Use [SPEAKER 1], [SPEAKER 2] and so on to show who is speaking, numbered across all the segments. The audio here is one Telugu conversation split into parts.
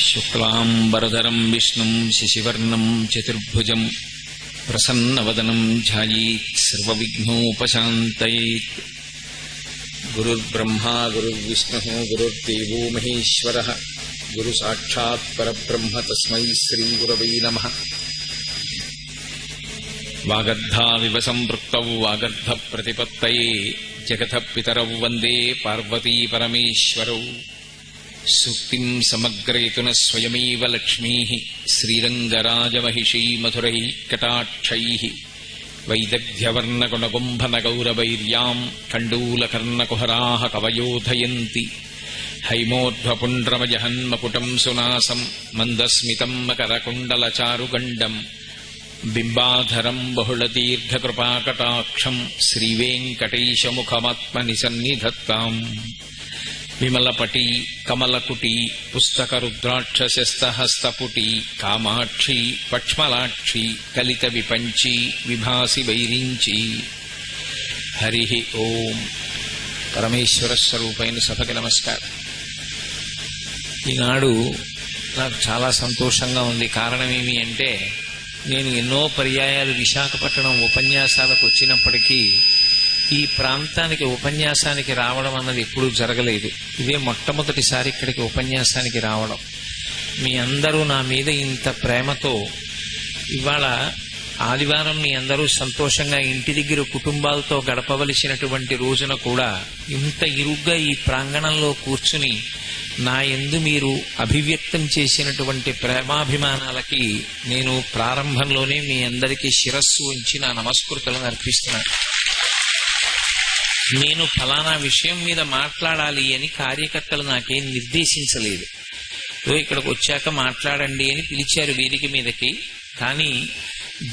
[SPEAKER 1] శుక్లాంబరధరం విష్ణుం శశివర్ణం చతుర్భుజం ప్రసన్నవదనం ధ్యాయేత్ సర్వవిఘ్నోపశాంతయేత్. గురుర్బ్రహ్మా గురుర్విష్ణుః గురుర్దేవో మహేశ్వరః గురు సాక్షాత్ పరబ్రహ్మ తస్మై శ్రీ గురవే నమః. వాగర్ధావివ సంపృక్తౌ వాగర్ధ ప్రతిపత్తయే జగతః పితరౌ వందే పార్వతీ పరమేశ్వరౌ. సూక్తిం సమగ్రయతున స్వయమేవ లక్ష్మీః శ్రీరంగరాజమహిషీ మధురైః కటాక్షైః వైదగ్ధ్యవర్ణగుణగుంభనగౌరవైర్యాం కండూలకర్ణకుహరాः కవయోధయంతి. హైమోర్ధ్వపుండ్రమజహన్మకుటం సునాసం మందస్మితం మకరకుండలచారుగండం బింబాధరం బహుళదీర్ఘకృపాకటాక్షం శ్రీవేంకటేశముఖమాత్మని సన్నిధత్తాం. విమలపటి కమలకుటి పుస్తకరుద్రాక్షశస్తహస్తపుటి కామాక్షి పక్ష్మలాక్షి కలిత విపంచి విభాసి వైరించి. హరి ఓం. పరమేశ్వర స్వరూపైన సభకి నమస్కారం. ఈనాడు నాకు చాలా సంతోషంగా ఉంది. కారణమేమి అంటే, నేను ఎన్నో పర్యాయాలు విశాఖపట్నం ఉపన్యాసాలకు వచ్చినప్పటికీ ఈ ప్రాంతానికి ఉపన్యాసానికి రావడం అన్నది ఎప్పుడూ జరగలేదు. ఇదే మొట్టమొదటిసారి ఇక్కడికి ఉపన్యాసానికి రావడం. మీ అందరూ నా మీద ఇంత ప్రేమతో, ఇవాళ ఆదివారం మీ అందరూ సంతోషంగా ఇంటి దగ్గర కుటుంబాలతో గడపవలసినటువంటి రోజున కూడా ఇంత ఇరుగ్గా ఈ ప్రాంగణంలో కూర్చుని నా యందు మీరు అభివ్యక్తం చేసినటువంటి ప్రేమాభిమానాలకి నేను ప్రారంభంలోనే మీ అందరికీ శిరస్సు ఉంచి నా నమస్కృతులను అర్పిస్తున్నాను. నేను ఫలానా విషయం మీద మాట్లాడాలి అని కార్యకర్తలు నాకేం నిర్దేశించలేదు. ఇక్కడికి వచ్చాక మాట్లాడండి అని పిలిచారు వేదిక మీదకి. కానీ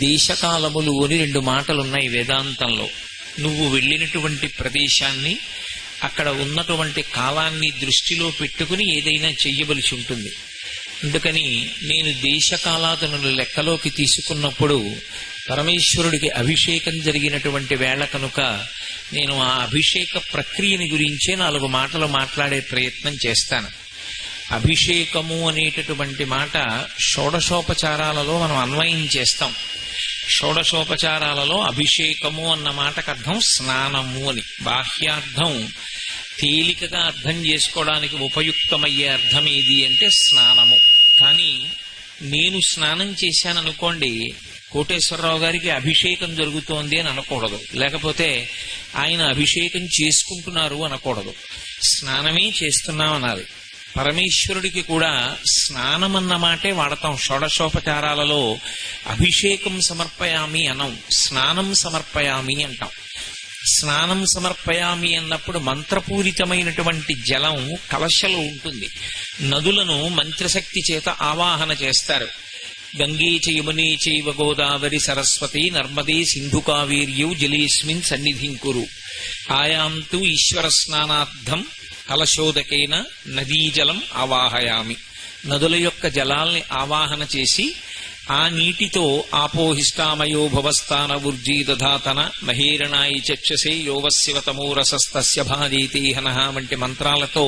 [SPEAKER 1] దేశకాలములు అని 2 మాటలున్నాయి వేదాంతంలో. నువ్వు వెళ్ళినటువంటి ప్రదేశాన్ని, అక్కడ ఉన్నటువంటి కాలాన్ని దృష్టిలో పెట్టుకుని ఏదైనా చెయ్యవలసి ఉంటుంది. అందుకని నేను దేశకాలాదులను లెక్కలోకి తీసుకున్నప్పుడు పరమేశ్వరుడికి అభిషేకం జరిగినటువంటి వేళ కనుక నేను ఆ అభిషేక ప్రక్రియని గురించే 4 మాటలు మాట్లాడే ప్రయత్నం చేస్తాను. అభిషేకము అనేటటువంటి మాట షోడశోపచారాలలో మనం అన్వయం చేస్తాం. షోడశోపచారాలలో అభిషేకము అన్న మాటకు అర్థం స్నానము అని. బాహ్యార్థం తేలికగా అర్థం చేసుకోవడానికి ఉపయుక్తమయ్యే అర్థం ఏది అంటే స్నానము. కానీ నేను స్నానం చేశాననుకోండి, కోటేశ్వరరావు గారికి అభిషేకం జరుగుతోంది అని అనకూడదు, లేకపోతే ఆయన అభిషేకం చేసుకుంటున్నారు అనకూడదు. స్నానమే చేస్తున్నాం అనాలి. పరమేశ్వరుడికి కూడా స్నానం అన్న మాటే వాడతాం. షోడశోపచారాలలో అభిషేకం సమర్పయామి అనం, స్నానం సమర్పయామి అంటాం. స్నానం సమర్పయామి అన్నప్పుడు మంత్రపూరితమైనటువంటి జలం కలశలో ఉంటుంది. నదులను మంత్రశక్తి చేత ఆవాహన చేస్తారు. గంగే చ యమునే చైవ గోదావరి సరస్వతి నర్మదే సింధు కావేర్యౌ జలేస్మిన్ సన్నిధిం కురు. ఆయాంతు ఈశ్వర స్నానార్థం కలశోదకేన నదీజలం ఆవాహయామి. నదుల యొక్క జలాల్ని ఆవాహన చేసి ఆ నీటితో ఆపోహిష్టామయో భవస్థాన ఊర్జీ దధాతన మహేరణాయి చక్షసే యోవశివతమో రసస్తస్య భాజేతే హనః వంటి మంత్రాలతో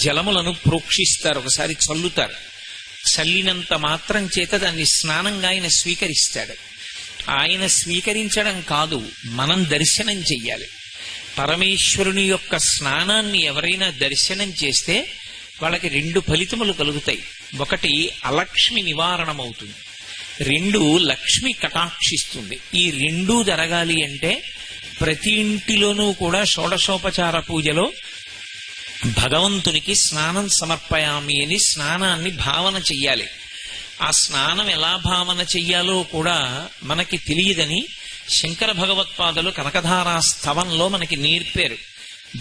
[SPEAKER 1] జలములను ప్రోక్షిస్తారు, ఒకసారి చల్లుతారు. చల్లినంత మాత్రం చేత దాన్ని స్నానంగా ఆయన స్వీకరిస్తాడు. ఆయన స్వీకరించడం కాదు, మనం దర్శనం చెయ్యాలి. పరమేశ్వరుని యొక్క స్నానాన్ని ఎవరైనా దర్శనం చేస్తే వాళ్ళకి 2 ఫలితములు కలుగుతాయి. ఒకటి, అలక్ష్మి నివారణమవుతుంది. 2, లక్ష్మి కటాక్షిస్తుంది. ఈ 2 జరగాలి అంటే ప్రతి ఇంటిలోనూ కూడా షోడశోపచార పూజలో భగవంతునికి స్నానం సమర్పయామి అని స్నానాన్ని భావన చెయ్యాలి. ఆ స్నానం ఎలా భావన చెయ్యాలో కూడా మనకి తెలియదని శంకర భగవత్పాదులు కనకధారా స్తవంలో మనకి నేర్పారు.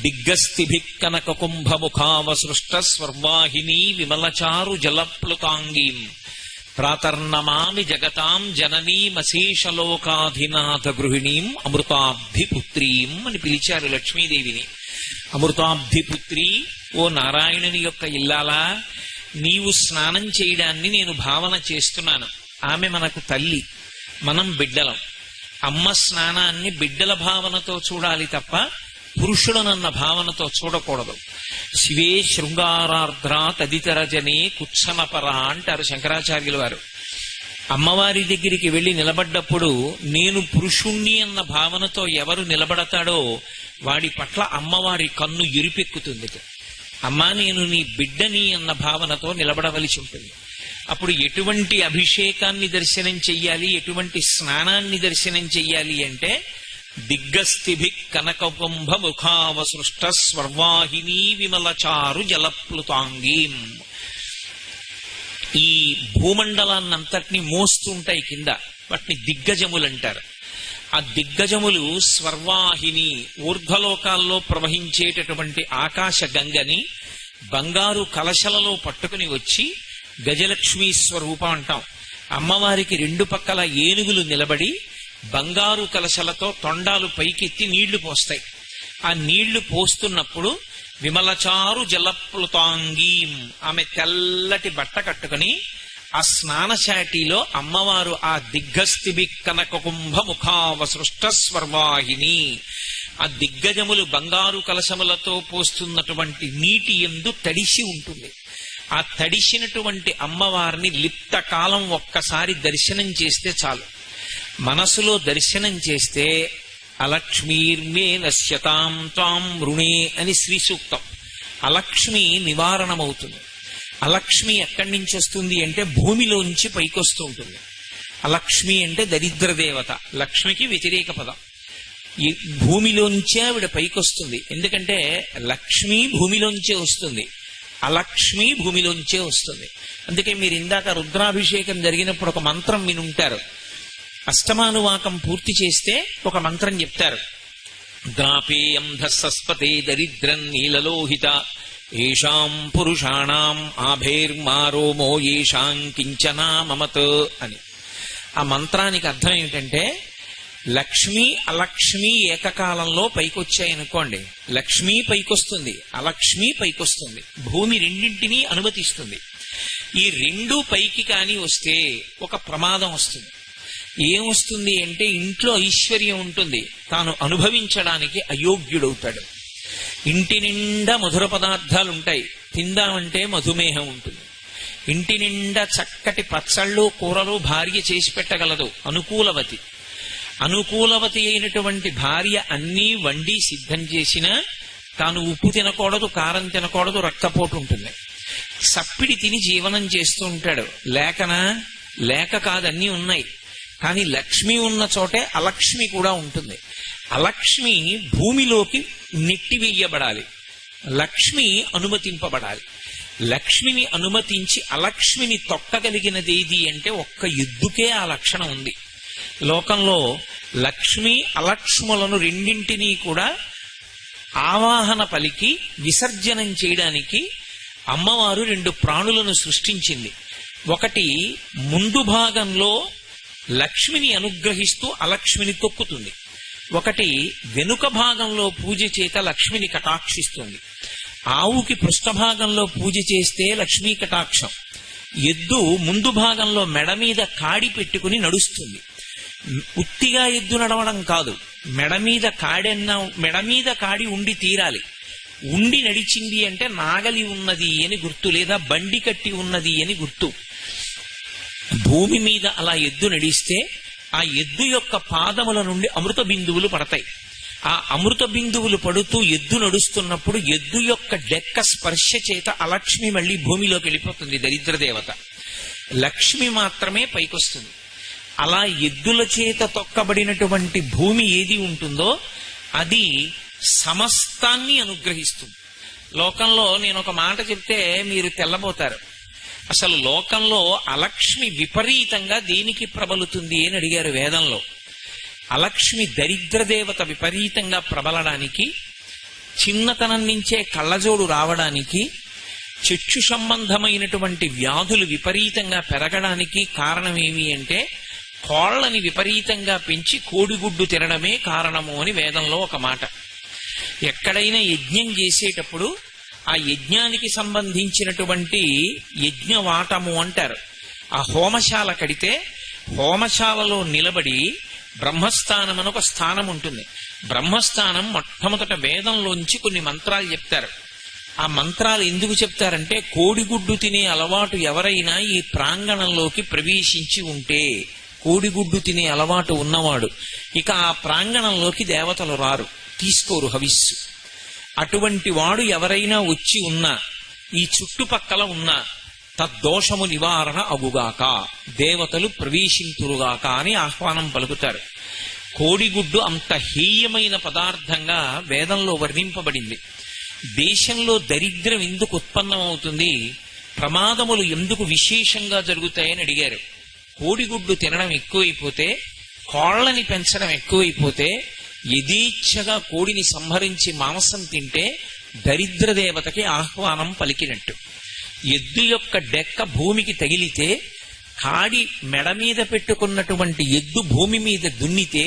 [SPEAKER 1] దిగ్గస్థిభిక్ కనక కుంభముఖావసృష్ట స్వర్వాహిని విమలచారు జలప్లుతాంగీం ప్రాతర్నమామి జగతాం జననీమశేషలోకాధినాథ గృహిణీం అమృతాబ్ధిపుత్రీం అని పిలిచారు లక్ష్మీదేవిని. అమృతాబ్ధిపుత్రి, ఓ నారాయణుని యొక్క ఇల్లాలా, నీవు స్నానం చేయడాన్ని నేను భావన చేస్తున్నాను. ఆమె మనకు తల్లి, మనం బిడ్డలం. అమ్మ స్నానాన్ని బిడ్డల భావనతో చూడాలి తప్ప పురుషుడనన్న భావనతో చూడకూడదు. శివే శృంగారార్ద్ర తదితర జనే కుత్సనపర అంటారు శంకరాచార్యుల వారు. అమ్మవారి దగ్గరికి వెళ్లి నిలబడ్డప్పుడు నేను పురుషుణ్ణి అన్న భావనతో ఎవరు నిలబడతాడో వాడి పట్ల అమ్మవారి కన్ను ఎరిపెక్కుతుంది. అమ్మా నేను నీ బిడ్డని అన్న భావనతో నిలబడవలసి ఉంటుంది. అప్పుడు ఎటువంటి అభిషేకాన్ని దర్శనం చెయ్యాలి, ఎటువంటి స్నానాన్ని దర్శనం చెయ్యాలి అంటే దిగ్గస్థిభి కనకకుంభ ముఖావసృష్ట స్వర్వాహిని విమలచారు జలప్లుతాంగీం. ఈ భూమండలాన్నంతటినీ మోస్తుంటాయి కింద, వాటిని దిగ్గజములంటారు. ఆ దిగ్గజములు స్వర్వాహిని ఊర్ధ్వలోకాల్లో ప్రవహించేటటువంటి ఆకాశ గంగని బంగారు కలశలలో పట్టుకుని వచ్చి గజలక్ష్మీ స్వరూపం అంటాం. అమ్మవారికి రెండు పక్కల ఏనుగులు నిలబడి బంగారు కలశలతో తొండాలు పైకెత్తి నీళ్లు పోస్తాయి. ఆ నీళ్లు పోస్తున్నప్పుడు విమలచారు జలప్లుతాంగీం, ఆమె తెల్లటి బట్ట కట్టుకుని ఆ స్నానశాటిలో అమ్మవారు ఆ దిగ్గస్థిభి కనకకుంభ ముఖావసృష్ట స్వర్వాహిని, ఆ దిగ్గజములు బంగారు కలశములతో పోస్తున్నటువంటి నీటి యందు తడిసి ఉంటుంది. ఆ తడిసినటువంటి అమ్మవారిని లిప్త కాలం ఒక్కసారి దర్శనం చేస్తే చాలు. మనసులో దర్శనం చేస్తే అలక్ష్మీర్మే నశ్యతాం త్వాం రుణే అని శ్రీ సూక్తం. అలక్ష్మి నివారణమవుతుంది. అలక్ష్మి ఎక్కడి నుంచి వస్తుంది అంటే భూమిలోంచి పైకొస్తూ ఉంటుంది. అలక్ష్మి అంటే దరిద్ర దేవత, లక్ష్మికి వ్యతిరేక పదం. ఈ భూమిలోంచే ఆవిడ పైకొస్తుంది. ఎందుకంటే లక్ష్మి భూమిలోంచే వస్తుంది, అలక్ష్మి భూమిలోంచే వస్తుంది. అందుకే మీరు ఇందాక రుద్రాభిషేకం జరిగినప్పుడు ఒక మంత్రం వినుంటారు. అష్టమానువాకం పూర్తి చేస్తే ఒక మంత్రం చెప్తారు. ద్రాపేయం ధస్సస్పతే దరిద్రం నీలలోహిత ఏషాం పురుషాణం ఆభేర్మారోమో ఏషాం కించనా మమత్ అని. ఆ మంత్రానికి అర్థం ఏమిటంటే లక్ష్మి అలక్ష్మి ఏకకాలంలో పైకొచ్చాయనుకోండి, లక్ష్మి పైకొస్తుంది, అలక్ష్మి పైకొస్తుంది. భూమి రెండింటినీ అనుమతిస్తుంది. ఈ రెండు పైకి కాని వస్తే ఒక ప్రమాదం వస్తుంది. ఏమొస్తుంది అంటే ఇంట్లో ఐశ్వర్యం ఉంటుంది, తాను అనుభవించడానికి అయోగ్యుడవుతాడు. ఇంటి నిండా మధుర పదార్థాలు ఉంటాయి, తిందామంటే మధుమేహం ఉంటుంది. ఇంటి నిండా చక్కటి పచ్చళ్ళు కూరలు భార్య చేసి పెట్టగలదు, అనుకూలవతి. అనుకూలవతి అయినటువంటి భార్య అన్నీ వండి సిద్ధం చేసినా తాను ఉప్పు తినకూడదు, కారం తినకూడదు, రక్తపోటు ఉంటుంది. సప్పిడి తిని జీవనం చేస్తూ ఉంటాడు. లేకనా? లేక కాదన్నీ ఉన్నాయి. కానీ లక్ష్మి ఉన్న చోటే అలక్ష్మి కూడా ఉంటుంది. అలక్ష్మి భూమిలోకి నెట్టివేయబడాలి, లక్ష్మి అనుమతింపబడాలి. లక్ష్మిని అనుమతించి అలక్ష్మిని తొక్కగలిగినదేది అంటే ఒక్క ఎద్దుకే ఆ లక్షణం ఉంది. లోకంలో లక్ష్మి అలక్ష్ములను రెండింటినీ కూడా ఆవాహన పలికి విసర్జనం చేయడానికి అమ్మవారు రెండు ప్రాణులను సృష్టించింది. ఒకటి ముందు భాగంలో లక్ష్మిని అనుగ్రహిస్తూ అలక్ష్మిని తొక్కుతుంది, ఒకటి వెనుక భాగంలో పూజ చేత లక్ష్మిని కటాక్షిస్తుంది. ఆవుకి పృష్ఠభాగంలో పూజ చేస్తే లక్ష్మీ కటాక్షం. ఎద్దు ముందు భాగంలో మెడ మీద కాడి పెట్టుకుని నడుస్తుంది. ఉత్తిగా ఎద్దు నడవడం కాదు, మెడ మీద కాడి ఉండి తీరాలి. ఉండి నడిచింది అంటే నాగలి ఉన్నది అని గుర్తు, లేదా బండి కట్టి ఉన్నది అని గుర్తు. భూమి మీద అలా ఎద్దు నడిస్తే ఆ ఎద్దు యొక్క పాదముల నుండి అమృత బిందువులు పడతాయి. ఆ అమృత బిందువులు పడుతూ ఎద్దు నడుస్తున్నప్పుడు ఎద్దు యొక్క డెక్క స్పర్శ చేత అలక్ష్మి మళ్ళీ భూమిలోకి వెళ్ళిపోతుంది, దరిద్రదేవత. లక్ష్మి మాత్రమే పైకొస్తుంది. అలా ఎద్దుల చేత తొక్కబడినటువంటి భూమి ఏది ఉంటుందో అది సమస్తాన్ని అనుగ్రహిస్తుంది. లోకంలో నేను ఒక మాట చెప్తే మీరు తెల్లబోతారు. అసలు లోకంలో అలక్ష్మి విపరీతంగా దేనికి ప్రబలుతుంది అని అడిగారు వేదంలో. అలక్ష్మి దరిద్రదేవత విపరీతంగా ప్రబలడానికి, చిన్నతనం నుంచే కళ్ళజోడు రావడానికి, చక్షు సంబంధమైనటువంటి వ్యాధులు విపరీతంగా పెరగడానికి కారణమేమి అంటే కోళ్లని విపరీతంగా పెంచి కోడిగుడ్డు తినడమే కారణము అని వేదంలో ఒక మాట. ఎక్కడైనా యజ్ఞం చేసేటప్పుడు ఆ యజ్ఞానికి సంబంధించినటువంటి యజ్ఞవాటము అంటారు. ఆ హోమశాల కడితే హోమశాలలో నిలబడి బ్రహ్మస్థానం అని ఒక స్థానం ఉంటుంది. బ్రహ్మస్థానం మొట్టమొదట వేదంలోంచి కొన్ని మంత్రాలు చెప్తారు. ఆ మంత్రాలు ఎందుకు చెప్తారంటే, కోడిగుడ్డు తినే అలవాటు ఎవరైనా ఈ ప్రాంగణంలోకి ప్రవేశించి ఉంటే, కోడిగుడ్డు తినే అలవాటు ఉన్నవాడు ఇక ఆ ప్రాంగణంలోకి దేవతలు రారు, తీసుకోరు హవిస్సు. అటువంటి వాడు ఎవరైనా వచ్చి ఉన్నా, ఈ చుట్టుపక్కల ఉన్నా తద్దోషము నివారణ అగుగాక, దేవతలు ప్రవేశింతురుగాక అని ఆహ్వానం పలుకుతారు. కోడిగుడ్డు అంత హేయమైన పదార్థంగా వేదంలో వర్ణింపబడింది. దేశంలో దరిద్రం ఎందుకు ఉత్పన్నమవుతుంది, ప్రమాదములు ఎందుకు విశేషంగా జరుగుతాయని అడిగారు. కోడిగుడ్డు తినడం ఎక్కువైపోతే, కోళ్లని పెంచడం ఎక్కువైపోతే, యథేచ్ఛగా కోడిని సంహరించి మాంసం తింటే దరిద్ర దేవతకి ఆహ్వానం పలికినట్టు. ఎద్దు యొక్క డెక్క భూమికి తగిలితే, కాడి మెడ మీద పెట్టుకున్నటువంటి ఎద్దు భూమి మీద దున్నితే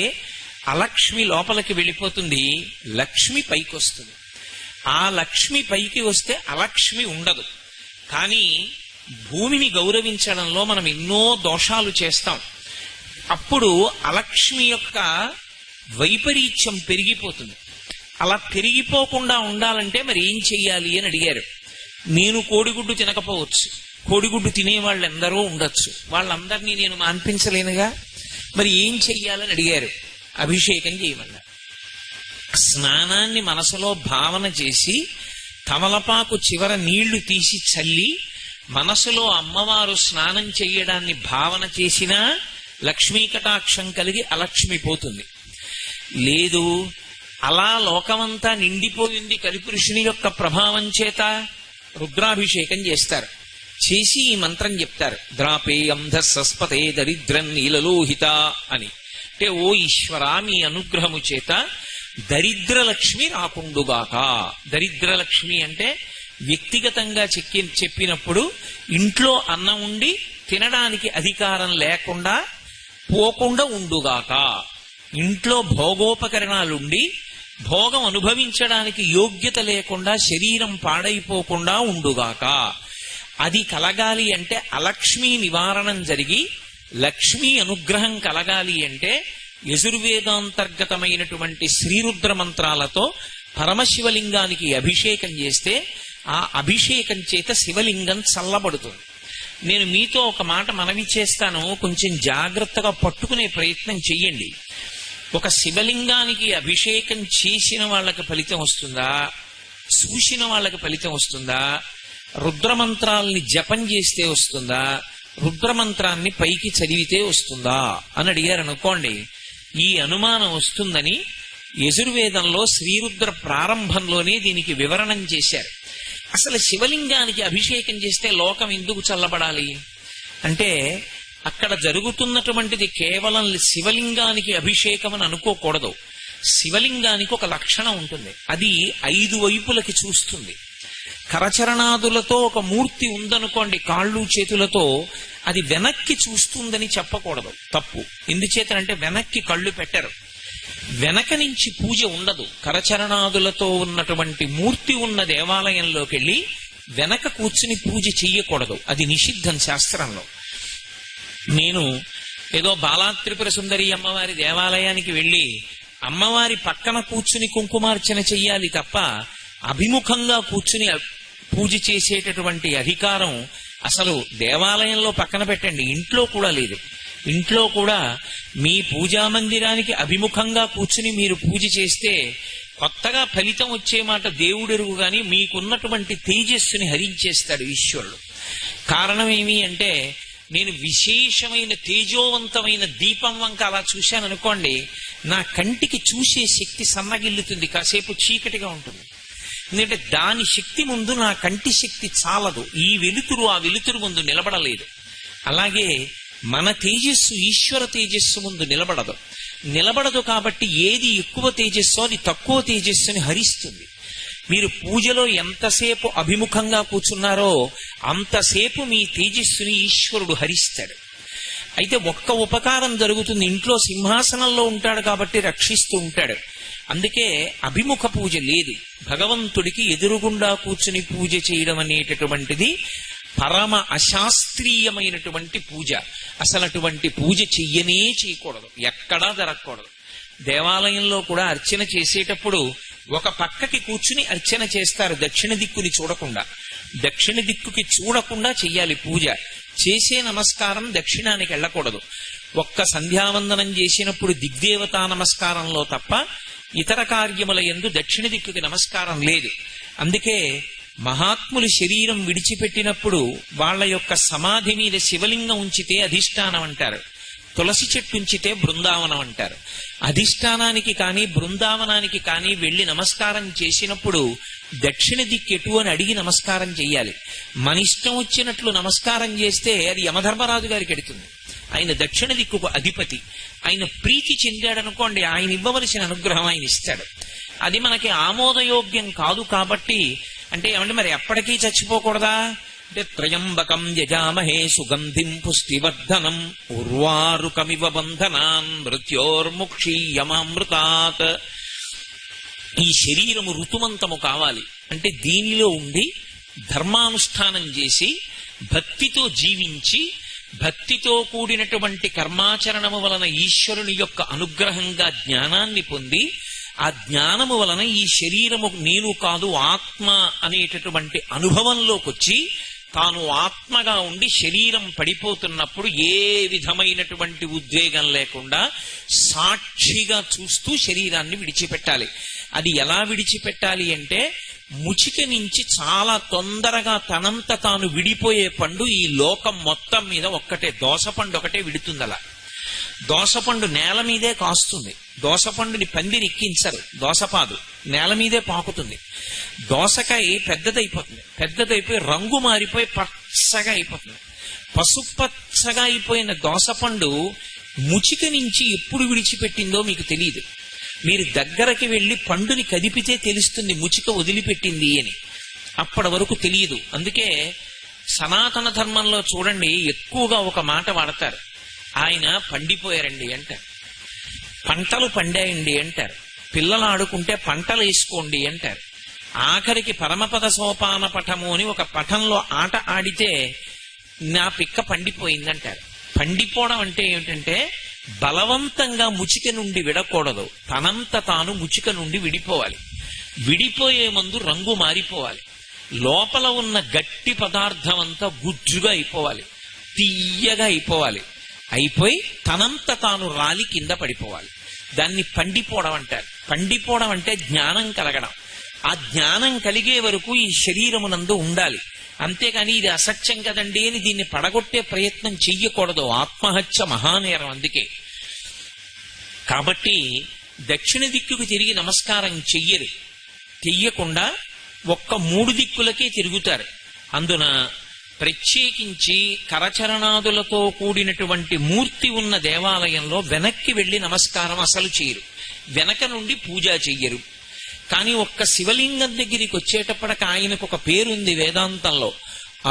[SPEAKER 1] అలక్ష్మి లోపలికి వెళ్ళిపోతుంది, లక్ష్మి పైకి వస్తుంది. ఆ లక్ష్మి పైకి వస్తే అలక్ష్మి ఉండదు. కానీ భూమిని గౌరవించడంలో మనం ఎన్నో దోషాలు చేస్తాం. అప్పుడు అలక్ష్మి యొక్క వైపరీత్యం పెరిగిపోతుంది. అలా పెరిగిపోకుండా ఉండాలంటే మరి ఏం చెయ్యాలి అని అడిగారు. నేను కోడిగుడ్డు తినకపోవచ్చు, కోడిగుడ్డు తినేవాళ్ళు ఎందరో ఉండొచ్చు, వాళ్ళందరినీ నేను మాన్పించలేనుగా, మరి ఏం చెయ్యాలని అడిగారు. అభిషేకం చేయమన్నారు. స్నానాన్ని మనసులో భావన చేసి తమలపాకు చివర నీళ్లు తీసి చల్లి మనసులో అమ్మవారు స్నానం చెయ్యడాన్ని భావన చేసినా లక్ష్మీ కటాక్షం కలిగి అలక్ష్మి పోతుంది. లేదు, అలా లోకమంతా నిండిపోయింది కలిపురుషుని యొక్క ప్రభావం చేత, రుద్రాభిషేకం చేస్తారు. చేసి ఈ మంత్రం చెప్తారు, ద్రాపేయం ధస్పతే దరిద్రం నీలలోహిత అని. అంటే ఓ ఈశ్వరా, మీ అనుగ్రహము చేత దరిద్రలక్ష్మి రాకుండుగాక. దరిద్రలక్ష్మి అంటే వ్యక్తిగతంగా చెప్పినప్పుడు ఇంట్లో అన్నం ఉండి తినడానికి అధికారం లేకుండా పోకుండా ఉండుగాక, ఇంట్లో భోగోపకరణాలుండి భోగం అనుభవించడానికి యోగ్యత లేకుండా శరీరం పాడైపోకుండా ఉండుగాక. అది కలగాలి అంటే అలక్ష్మీ నివారణం జరిగి లక్ష్మీ అనుగ్రహం కలగాలి అంటే యజుర్వేదాంతర్గతమైనటువంటి శ్రీరుద్ర మంత్రాలతో పరమశివలింగానికి అభిషేకం చేస్తే ఆ అభిషేకం చేత శివలింగం చల్లబడుతుంది. నేను మీతో ఒక మాట మనవి చేస్తాను, కొంచెం జాగ్రత్తగా పట్టుకునే ప్రయత్నం చెయ్యండి. ఒక శివలింగానికి అభిషేకం చేసిన వాళ్ళకి ఫలితం వస్తుందా, చూసిన వాళ్ళకి ఫలితం వస్తుందా, రుద్రమంత్రాల్ని జపం చేస్తే వస్తుందా, రుద్రమంత్రాన్ని పైకి చదివితే వస్తుందా అని అడిగారు అనుకోండి. ఈ అనుమానం వస్తుందని యజుర్వేదంలో శ్రీరుద్ర ప్రారంభంలోనే దీనికి వివరణం చేశారు. అసలు శివలింగానికి అభిషేకం చేస్తే లోకం ఎందుకు చల్లబడాలి అంటే, అక్కడ జరుగుతున్నటువంటిది కేవలం శివలింగానికి అభిషేకం అని అనుకోకూడదు. శివలింగానికి ఒక లక్షణం ఉంటుంది, అది 5 వైపులకి చూస్తుంది. కరచరణాదులతో ఒక మూర్తి ఉందనుకోండి, కాళ్ళు చేతులతో, అది వెనక్కి చూస్తుందని చెప్పకూడదు, తప్పు. ఎందుచేతనంటే వెనక్కి కళ్ళు పెట్టరు, వెనక నుంచి పూజ ఉండదు. కరచరణాదులతో ఉన్నటువంటి మూర్తి ఉన్న దేవాలయంలోకి వెళ్ళి వెనక కూర్చుని పూజ చెయ్యకూడదు, అది నిషిద్ధం శాస్త్రంలో. నేను ఏదో బాలాత్రిపుర సుందరి అమ్మవారి దేవాలయానికి వెళ్ళి అమ్మవారి పక్కన కూర్చుని కుంకుమార్చన చెయ్యాలి తప్ప అభిముఖంగా కూర్చుని పూజ చేసేటటువంటి అధికారం అసలు దేవాలయంలో పక్కన పెట్టండి, ఇంట్లో కూడా లేదు. ఇంట్లో కూడా మీ పూజా మందిరానికి అభిముఖంగా కూర్చుని మీరు పూజ చేస్తే కొత్తగా ఫలితం వచ్చే మాట దేవుడెరుగు గాని మీకున్నటువంటి తేజస్సుని హరించేస్తాడు ఈశ్వరుడు. కారణం ఏమి అంటే, నేను విశేషమైన తేజోవంతమైన దీపం వంక అలా చూశాను అనుకోండి, నా కంటికి చూసే శక్తి సన్నగిల్లుతుంది, కాసేపు చీకటిగా ఉంటుంది. ఎందుకంటే దాని శక్తి ముందు నా కంటి శక్తి చాలదు, ఈ వెలుతురు ఆ వెలుతురు ముందు నిలబడలేదు. అలాగే మన తేజస్సు ఈశ్వర తేజస్సు ముందు నిలబడదు కాబట్టి ఏది ఎక్కువ తేజస్సు అది తక్కువ తేజస్సుని హరిస్తుంది. మీరు పూజలో ఎంతసేపు అభిముఖంగా కూర్చున్నారో అంతసేపు మీ తేజస్సుని ఈశ్వరుడు హరిస్తాడు. అయితే ఒక్క ఉపకారం జరుగుతుంది, ఇంట్లో సింహాసనంలో ఉంటాడు కాబట్టి రక్షిస్తూ ఉంటాడు. అందుకే అభిముఖ పూజ లేదు, భగవంతుడికి ఎదురుగుండా కూర్చుని పూజ చేయడం అనేటటువంటిది పరమ అశాస్త్రీయమైనటువంటి పూజ. అసలు అటువంటి పూజ చెయ్యనే చేయకూడదు, ఎక్కడా జరగకూడదు. దేవాలయంలో కూడా అర్చన చేసేటప్పుడు ఒక పక్కకి కూర్చుని అర్చన చేస్తారు, దక్షిణ దిక్కుని చూడకుండా. దక్షిణ దిక్కుకి చూడకుండా చెయ్యాలి పూజ. చేసే నమస్కారం దక్షిణానికి వెళ్ళకూడదు. ఒక్క సంధ్యావందనం చేసినప్పుడు దిగ్దేవతా నమస్కారంలో తప్ప ఇతర కార్యముల యందు దక్షిణ దిక్కుకి నమస్కారం లేదు. అందుకే మహాత్ములు శరీరం విడిచిపెట్టినప్పుడు వాళ్ళ యొక్క సమాధి మీద శివలింగం ఉంచితే అధిష్టానం అంటారు, తులసి చెట్టు ఉంచితే బృందావనం అంటారు. అధిష్టానానికి కానీ బృందావనానికి కానీ వెళ్లి నమస్కారం చేసినప్పుడు దక్షిణ దిక్కెటు అని అడిగి నమస్కారం చెయ్యాలి. మన ఇష్టం వచ్చినట్లు నమస్కారం చేస్తే అది యమధర్మరాజు గారికి ఎడుతుంది. ఆయన దక్షిణ దిక్కుకు అధిపతి. ఆయన ప్రీతి చెందాడనుకోండి, ఆయన ఇవ్వవలసిన అనుగ్రహం ఆయన ఇస్తాడు. అది మనకి ఆమోదయోగ్యం కాదు కాబట్టి, అంటే ఏమంటే మరి ఎప్పటికీ చచ్చిపోకూడదా అంటే, త్రయంబకం యజామహే సుగంధిం పుష్టివర్ధనం ఉర్వారుకమివ బంధనాన్ మృత్యోర్ముక్షీయమామృతాత్. ఈ శరీరము ఋతుమంతము కావాలి అంటే దీనిలో ఉండి ధర్మానుష్ఠానం చేసి భక్తితో జీవించి భక్తితో కూడినటువంటి కర్మాచరణము వలన ఈశ్వరుని యొక్క అనుగ్రహంగా జ్ఞానాన్ని పొంది ఆ జ్ఞానము వలన ఈ శరీరము నేను కాదు ఆత్మ అనేటటువంటి అనుభవంలోకి వచ్చి తాను ఆత్మగా ఉండి శరీరం పడిపోతున్నప్పుడు ఏ విధమైనటువంటి ఉద్వేగం లేకుండా సాక్షిగా చూస్తూ శరీరాన్ని విడిచిపెట్టాలి. అది ఎలా విడిచిపెట్టాలి అంటే, ముచిక నుంచి చాలా తొందరగా తనంత తాను విడిపోయే పండు ఈ లోకం మొత్తం మీద ఒక్కటే, దోసపండు ఒకటే విడుతుంది. అలా దోసపండు నేల మీదే కాస్తుంది. దోసపండుని పందిరి ఎక్కించరు, దోసపాదు నేల మీదే పాకుతుంది. దోసకాయ పెద్దదైపోయి రంగు మారిపోయి పచ్చగా అయిపోతుంది. పసుపచ్చగా అయిపోయిన దోసపండు ముచిక నుంచి ఎప్పుడు విడిచిపెట్టిందో మీకు తెలియదు. మీరు దగ్గరకి వెళ్లి పండుని కదిపితే తెలుస్తుంది ముచిక వదిలిపెట్టింది అని. అప్పటి వరకు తెలియదు. అందుకే సనాతన ధర్మంలో చూడండి, ఎక్కువగా ఒక మాట వాడతారు, ఆయన పండిపోయారండి అంటారు, పంటలు పండాయండి అంటారు, పిల్లలు ఆడుకుంటే పంటలు వేసుకోండి అంటారు. ఆఖరికి పరమపద సోపాన పఠము అని ఒక పఠంలో ఆట ఆడితే నా పిక్క పండిపోయిందంటారు. పండిపోవడం అంటే ఏమిటంటే, బలవంతంగా ముచిక నుండి విడకూడదు, తనంత తాను ముచిక నుండి విడిపోవాలి. విడిపోయే ముందు రంగు మారిపోవాలి. లోపల ఉన్న గట్టి పదార్థం అంతా గుజ్జుగా అయిపోవాలి, తీయగా అయిపోవాలి. అయిపోయి తనంత తాను రాలి కింద పడిపోవాలి. దాన్ని పండిపోవడం అంటారు. పండిపోవడం అంటే జ్ఞానం కలగడం. ఆ జ్ఞానం కలిగే వరకు ఈ శరీరమునందు ఉండాలి. అంతేగాని ఇది అసత్యం కదండి అని దీన్ని పడగొట్టే ప్రయత్నం చెయ్యకూడదు. ఆత్మహత్య మహానేరం. అందుకే కాబట్టి దక్షిణ దిక్కుకు తిరిగి నమస్కారం చెయ్యరు. చెయ్యకుండా ఒక్క 3 దిక్కులకే తిరుగుతారు. అందున ప్రత్యేకించి కరచరణాదులతో కూడినటువంటి మూర్తి ఉన్న దేవాలయంలో వెనక్కి వెళ్లి నమస్కారం అసలు చేయరు, వెనక నుండి పూజ చెయ్యరు. కానీ ఒక్క శివలింగం దగ్గరికి వచ్చేటప్పటికి ఆయనకు ఒక పేరుంది వేదాంతంలో,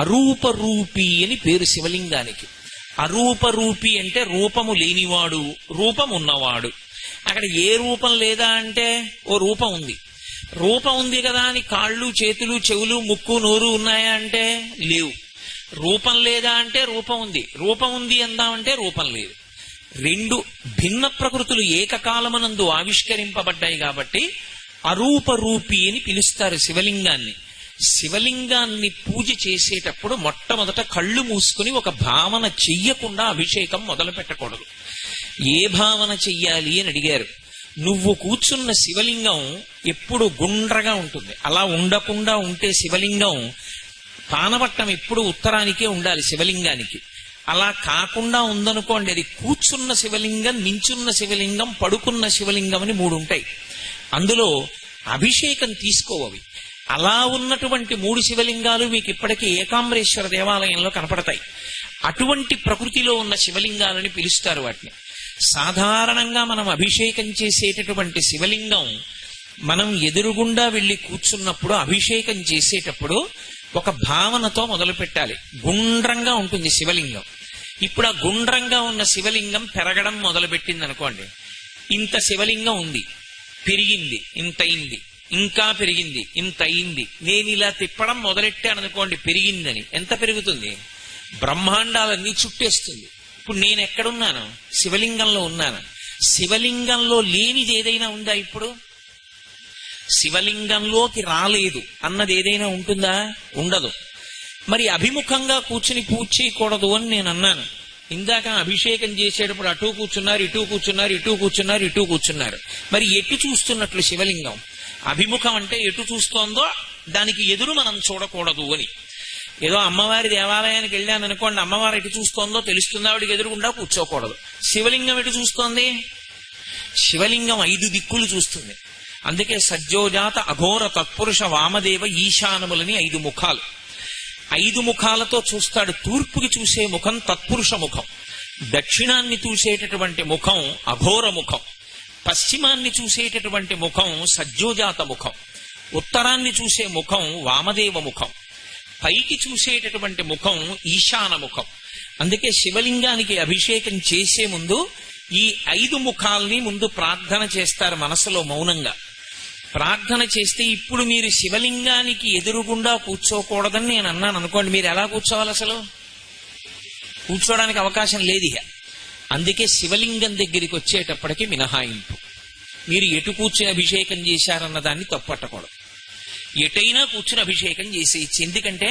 [SPEAKER 1] అరూపరూపి అని పేరు శివలింగానికి. అరూపరూపి అంటే రూపము లేనివాడు, రూపం ఉన్నవాడు. అక్కడ ఏ రూపం లేదా అంటే ఓ రూపం ఉంది. రూపం ఉంది కదా అని కాళ్ళు చేతులు చెవులు ముక్కు నోరు ఉన్నాయా అంటే లేవు. రూపం లేదా అంటే రూపం ఉంది. రూపం ఉంది అందామంటే రూపం లేదు. 2 భిన్న ప్రకృతులు ఏకకాలమనందు ఆవిష్కరింపబడ్డాయి కాబట్టి అరూపరూపి అని పిలుస్తారు శివలింగాన్ని. శివలింగాన్ని పూజ చేసేటప్పుడు మొట్టమొదట కళ్ళు మూసుకుని ఒక భావన చెయ్యకుండా అభిషేకం మొదలు పెట్టకూడదు. ఏ భావన చెయ్యాలి అని అడిగారు. నువ్వు కూర్చున్న శివలింగం ఎప్పుడు గుండ్రగా ఉంటుంది. అలా ఉండకుండా ఉంటే శివలింగం పానవట్టం ఎప్పుడు ఉత్తరానికే ఉండాలి శివలింగానికి. అలా కాకుండా ఉందనుకోండి, అది కూర్చున్న శివలింగం, నించున్న శివలింగం, పడుకున్న శివలింగం అని 3 ఉంటాయి. అందులో అభిషేకం తీసుకోవవి. అలా ఉన్నటువంటి 3 శివలింగాలు మీకు ఇప్పటికీ ఏకాంబరేశ్వర దేవాలయంలో కనపడతాయి. అటువంటి ప్రకృతిలో ఉన్న శివలింగాలని పిలుస్తారు వాటిని. సాధారణంగా మనం అభిషేకం చేసేటటువంటి శివలింగం మనం ఎదురుగుండా వెళ్లి కూర్చున్నప్పుడు అభిషేకం చేసేటప్పుడు ఒక భావనతో మొదలు పెట్టాలి. గుండ్రంగా ఉంటుంది శివలింగం. ఇప్పుడు ఆ గుండ్రంగా ఉన్న శివలింగం పెరగడం మొదలుపెట్టింది అనుకోండి. ఇంత శివలింగం ఉంది, పెరిగింది, ఇంత అయింది, ఇంకా పెరిగింది, ఇంత అయింది. నేను ఇలా తిప్పడం మొదలెట్టాననుకోండి, పెరిగిందని. ఎంత పెరుగుతుంది? బ్రహ్మాండాలన్నీ చుట్టేస్తుంది. ఇప్పుడు నేను ఎక్కడున్నాను? శివలింగంలో ఉన్నాను. శివలింగంలో లేనిది ఏదైనా ఉందా? ఇప్పుడు శివలింగంలోకి రాలేదు అన్నది ఏదైనా ఉంటుందా? ఉండదు. మరి అభిముఖంగా కూర్చుని పూజ చేయకూడదు అని నేను అన్నాను. ఇందాక అభిషేకం చేసేటప్పుడు అటూ కూర్చున్నారు, ఇటూ కూర్చున్నారు, ఇటూ కూర్చున్నారు, ఇటూ కూర్చున్నారు. మరి ఎటు చూస్తున్నట్లు శివలింగం? అభిముఖం అంటే ఎటు చూస్తోందో దానికి ఎదురు మనం చూడకూడదు అని. ఏదో అమ్మవారి దేవాలయానికి వెళ్ళాను అనుకోండి, అమ్మవారు ఎటు చూస్తోందో తెలుస్తుంది, ఆవిడికి ఎదురుగుండా కూర్చోకూడదు. శివలింగం ఎటు చూస్తోంది? శివలింగం 5 దిక్కులు చూస్తుంది. అందుకే సజ్జోజాత అఘోర తత్పురుష వామదేవ ఈశానములని 5 ముఖాలు. 5 ముఖాలతో చూస్తాడు. తూర్పుకి చూసే ముఖం తత్పురుష ముఖం, దక్షిణాన్ని చూసేటటువంటి ముఖం అఘోర ముఖం, పశ్చిమాన్ని చూసేటటువంటి ముఖం సజ్జోజాత ముఖం, ఉత్తరాన్ని చూసే ముఖం వామదేవ ముఖం, పైకి చూసేటటువంటి ముఖం ఈశాన ముఖం. అందుకే శివలింగానికి అభిషేకం చేసే ముందు ఈ 5 ముఖాల్ని ముందు ప్రార్థన చేస్తారు మనసులో మౌనంగా. ప్రార్థన చేస్తే ఇప్పుడు మీరు శివలింగానికి ఎదురుగుండా కూర్చోకూడదని నేను అన్నాను అనుకోండి, మీరు ఎలా కూర్చోవాలి? అసలు కూర్చోడానికి అవకాశం లేదు. అందుకే శివలింగం దగ్గరికి వచ్చేటప్పటికి మినహాయింపు. మీరు ఎటు కూర్చుని అభిషేకం చేశారన్న దాన్ని తప్పట్టకూడదు. ఎటైనా కూర్చుని అభిషేకం చేసేయచ్చు. ఎందుకంటే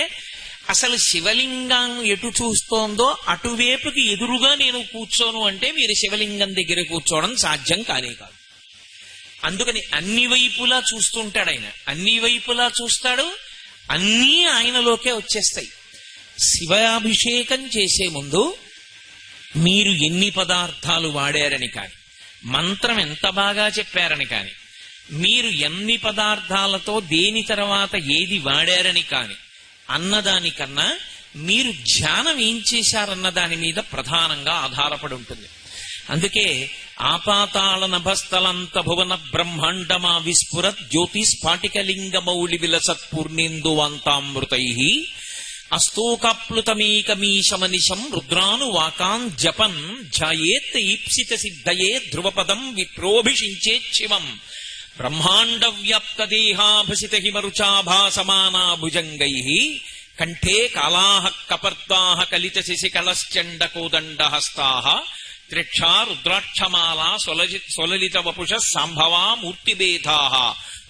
[SPEAKER 1] అసలు శివలింగం ఎటు చూస్తోందో అటువైపుకి ఎదురుగా నేను కూర్చోను అంటే మీరు శివలింగం దగ్గర కూర్చోవడం సాధ్యం కానే కాదు. అందుకని అన్ని వైపులా చూస్తుంటాడు ఆయన. అన్ని వైపులా చూస్తాడు, అన్నీ ఆయనలోకే వచ్చేస్తాయి. శివాభిషేకం చేసే ముందు మీరు ఎన్ని పదార్థాలు వాడారని కాని, మంత్రం ఎంత బాగా చెప్పారని కాని, మీరు ఎన్ని పదార్థాలతో దేని తర్వాత ఏది వాడారని కాని అన్నదానికన్నా మీరు ధ్యానం ఏం చేశారన్న దాని మీద ప్రధానంగా ఆధారపడి ఉంటుంది. అందుకే ఆపాతాళ నభస్థలంత భువన బ్రహ్మాండమా విస్ఫురత్ జ్యోతి స్ఫాటికలింగ మౌళి విలసత్ పూర్ణేందువాంతామృతై అస్తోకాప్లుతమేకమీశమనిశం రుద్రానువాకాన్ జపన్ ధ్యాయేత్ ఈప్సిత సిద్ధయే ధ్రువపదం విప్రోభిషించేత్ శివం బ్రహ్మాండ వ్యాప్త దేహాభసిత హిమరుచాభాసమానా భుజంగై కంఠే కాళాః కపర్దాః కలిత శశికళశ్చండ కోదండ హస్తాః త్రిక్షా రుద్రాక్షమాలా స్వలలిత వపుష సాంభవా మూర్తిభేదాః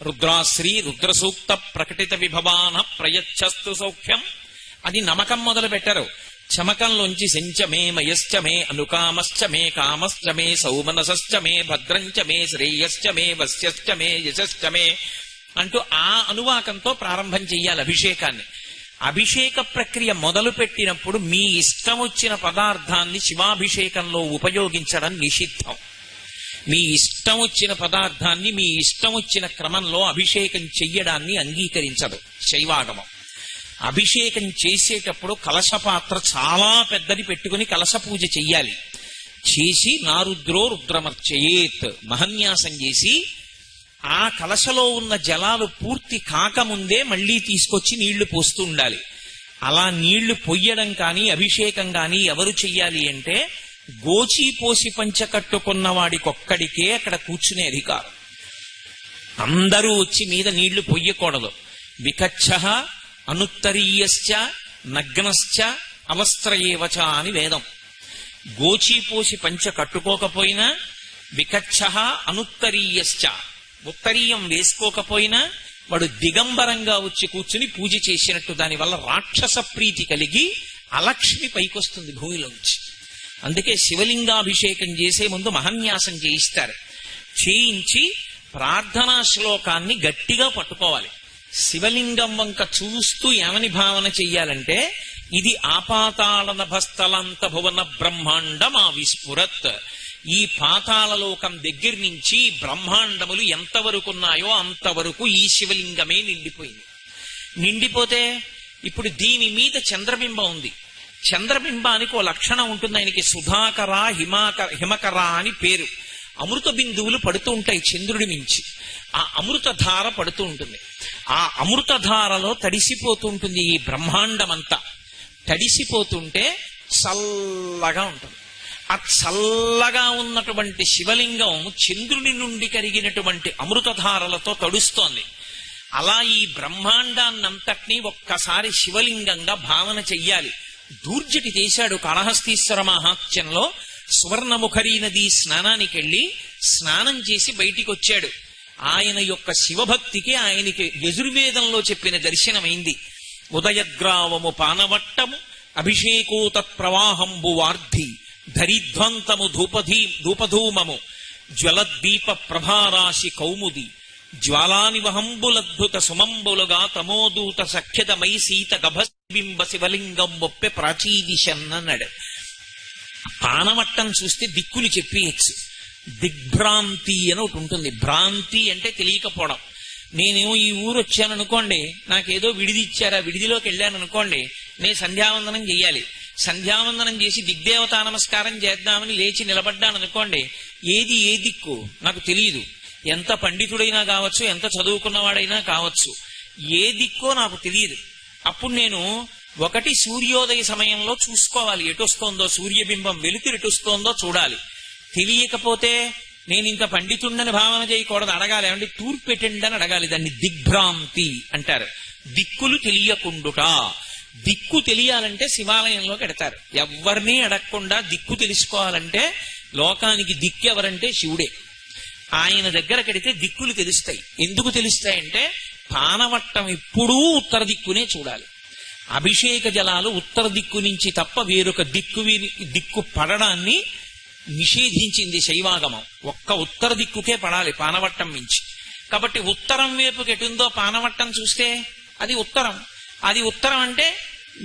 [SPEAKER 1] రుద్రాశ్రీ రుద్రసూక్త ప్రకటిత విభవాన ప్రయచ్చస్తు సౌఖ్యం అని నమకం మొదలు పెట్టారు. చమకంలోంచి శంచమే మయశ్చ మే అనుకామశ్చ మే కామశ్చ మే సౌమనసశ్చ మే భద్రంచ మే శ్రేయశ్చ మే వస్యశ్చ మే యశశ్చ మే అంటూ ఆ అనువాకంతో ప్రారంభం చెయ్యాలి అభిషేకాన్ని. అభిషేక ప్రక్రియ మొదలు పెట్టినప్పుడు మీ ఇష్టం వచ్చిన పదార్థాన్ని శివాభిషేకంలో ఉపయోగించడం నిషిద్ధం. మీ ఇష్టం వచ్చిన పదార్థాన్ని మీ ఇష్టం వచ్చిన క్రమంలో అభిషేకం చెయ్యడాన్ని అంగీకరించదు శైవాగమం. అభిషేకం చేసేటప్పుడు కలశపాత్ర చాలా పెద్దది పెట్టుకుని కలశ పూజ చెయ్యాలి. చేసి నారుద్రో రుద్రమర్చయేత్ మహన్యాసం చేసి ఆ కలశలో ఉన్న జలాలు పూర్తి కాకముందే మళ్లీ తీసుకొచ్చి నీళ్లు పోస్తూ ఉండాలి. అలా నీళ్లు పొయ్యడం కానీ అభిషేకం కానీ ఎవరు చెయ్యాలి అంటే గోచి పోసి పంచ కట్టుకున్న వాడికొక్కడికే అక్కడ కూర్చునే అధికారం. అందరూ వచ్చి మీద నీళ్లు పొయ్యకూడదు. వికచ్చః అనుత్తరీయశ్చ నగ్నశ్చ అవస్త్రయేవచ అని వేదం. గోచీపోసి పంచ కట్టుకోకపోయినా, వికచ్చః అనుత్తరీయశ్చ ఉత్తరీయం వేసుకోకపోయినా వాడు దిగంబరంగా వచ్చి కూర్చుని పూజ చేసినట్టు. దానివల్ల రాక్షస ప్రీతి కలిగి అలక్ష్మి పైకొస్తుంది భూమిలోంచి. అందుకే శివలింగాభిషేకం చేసే ముందు మహన్యాసం చేయిస్తారు. చేయించి ప్రార్థనా శ్లోకాన్ని గట్టిగా పట్టుకోవాలి. శివలింగం వంక చూస్తూ ఏమని భావన చెయ్యాలంటే ఇది ఆపాతాళ నభస్థలంత భువన బ్రహ్మాండమా విస్ఫురత్. ఈ పాతాళలోకం దగ్గర నుంచి బ్రహ్మాండములు ఎంతవరకున్నాయో అంతవరకు ఈ శివలింగమే నిండిపోయింది. నిండిపోతే ఇప్పుడు దీని మీద చంద్రబింబం ఉంది. చంద్రబింబానికి ఓ లక్షణం ఉంటుంది. ఆయనకి సుధాకర హిమకర అని పేరు. అమృత బిందువులు పడుతూ ఉంటాయి చంద్రుడి మించి. ఆ అమృతధార పడుతూ ఉంటుంది. ఆ అమృతధారలో తడిసిపోతూ ఉంటుంది ఈ బ్రహ్మాండమంతా. తడిసిపోతుంటే చల్లగా ఉంటుంది. ఆ చల్లగా ఉన్నటువంటి శివలింగం చంద్రుని నుండి కరిగినటువంటి అమృతధారలతో తడుస్తోంది. అలా ఈ బ్రహ్మాండాన్నంతటినీ ఒక్కసారి శివలింగంగా భావన చెయ్యాలి. దూర్జటి చేశాడు కాళహస్తీశ్వర మహాత్మ్యంలో. సువర్ణముఖరీ నది స్నానానికి వెళ్ళి స్నానం చేసి బయటికి వచ్చాడు. ఆయన యొక్క శివభక్తికి ఆయనకి యజుర్వేదంలో చెప్పిన దర్శనమైంది. ఉదయగ్రావము పానవట్టము అభిషేకో తత్ప్రవాహంబు వార్ధి ధరిధ్వంతము ధూపధూమము జ్వలద్దీప ప్రభారాశి కౌముది జ్వాలానివహంబులద్భుత సుమంబులుగా తమోదూత సఖ్యతమై సీత గభబింబ శివలింగం బొప్పె ప్రాచీదిశన్నన్నాడు. పానవట్టం చూస్తే దిక్కులు చెప్పేయచ్చు. దిగ్భ్రాంతి అని ఒకటి ఉంటుంది. భ్రాంతి అంటే తెలియకపోవడం. నేనేమో ఈ ఊరు వచ్చాననుకోండి, నాకేదో విడిది ఇచ్చారా, విడిదిలోకి వెళ్ళాను అనుకోండి, నేను సంధ్యావందనం చెయ్యాలి. సంధ్యావందనం చేసి దిగ్దేవతా నమస్కారం చేద్దామని లేచి నిలబడ్డాననుకోండి, ఏది ఏ దిక్కు నాకు తెలియదు. ఎంత పండితుడైనా కావచ్చు, ఎంత చదువుకున్నవాడైనా కావచ్చు, ఏ దిక్కో నాకు తెలియదు. అప్పుడు నేను ఒకటి సూర్యోదయ సమయంలో చూసుకోవాలి, ఎటొస్తోందో సూర్యబింబం వెలుతురు ఎటొస్తోందో చూడాలి. తెలియకపోతే నేను ఇంత పండితుండని భావన చేయకూడదు, అడగాలి. ఏమంటే తూర్పు పెట్టండి అని అడగాలి. దాన్ని దిగ్భ్రాంతి అంటారు. దిక్కులు తెలియకుండుట. దిక్కు తెలియాలంటే శివాలయంలోకి ఎడతారు. ఎవరినీ అడగకుండా దిక్కు తెలుసుకోవాలంటే లోకానికి దిక్కు ఎవరంటే శివుడే. ఆయన దగ్గర కడితే దిక్కులు తెలుస్తాయి. ఎందుకు తెలుస్తాయంటే పానవట్టం ఎప్పుడూ ఉత్తర దిక్కునే చూడాలి. అభిషేక జలాలు ఉత్తర దిక్కు నుంచి తప్ప వేరొక దిక్కు పడడాన్ని నిషేధించింది శైవాగమం. ఒక్క ఉత్తర దిక్కుకే పడాలి పానవట్టం మించి. కాబట్టి ఉత్తరం వైపుకి ఎటుందో పానవట్టం చూస్తే అది ఉత్తరం. అది ఉత్తరం అంటే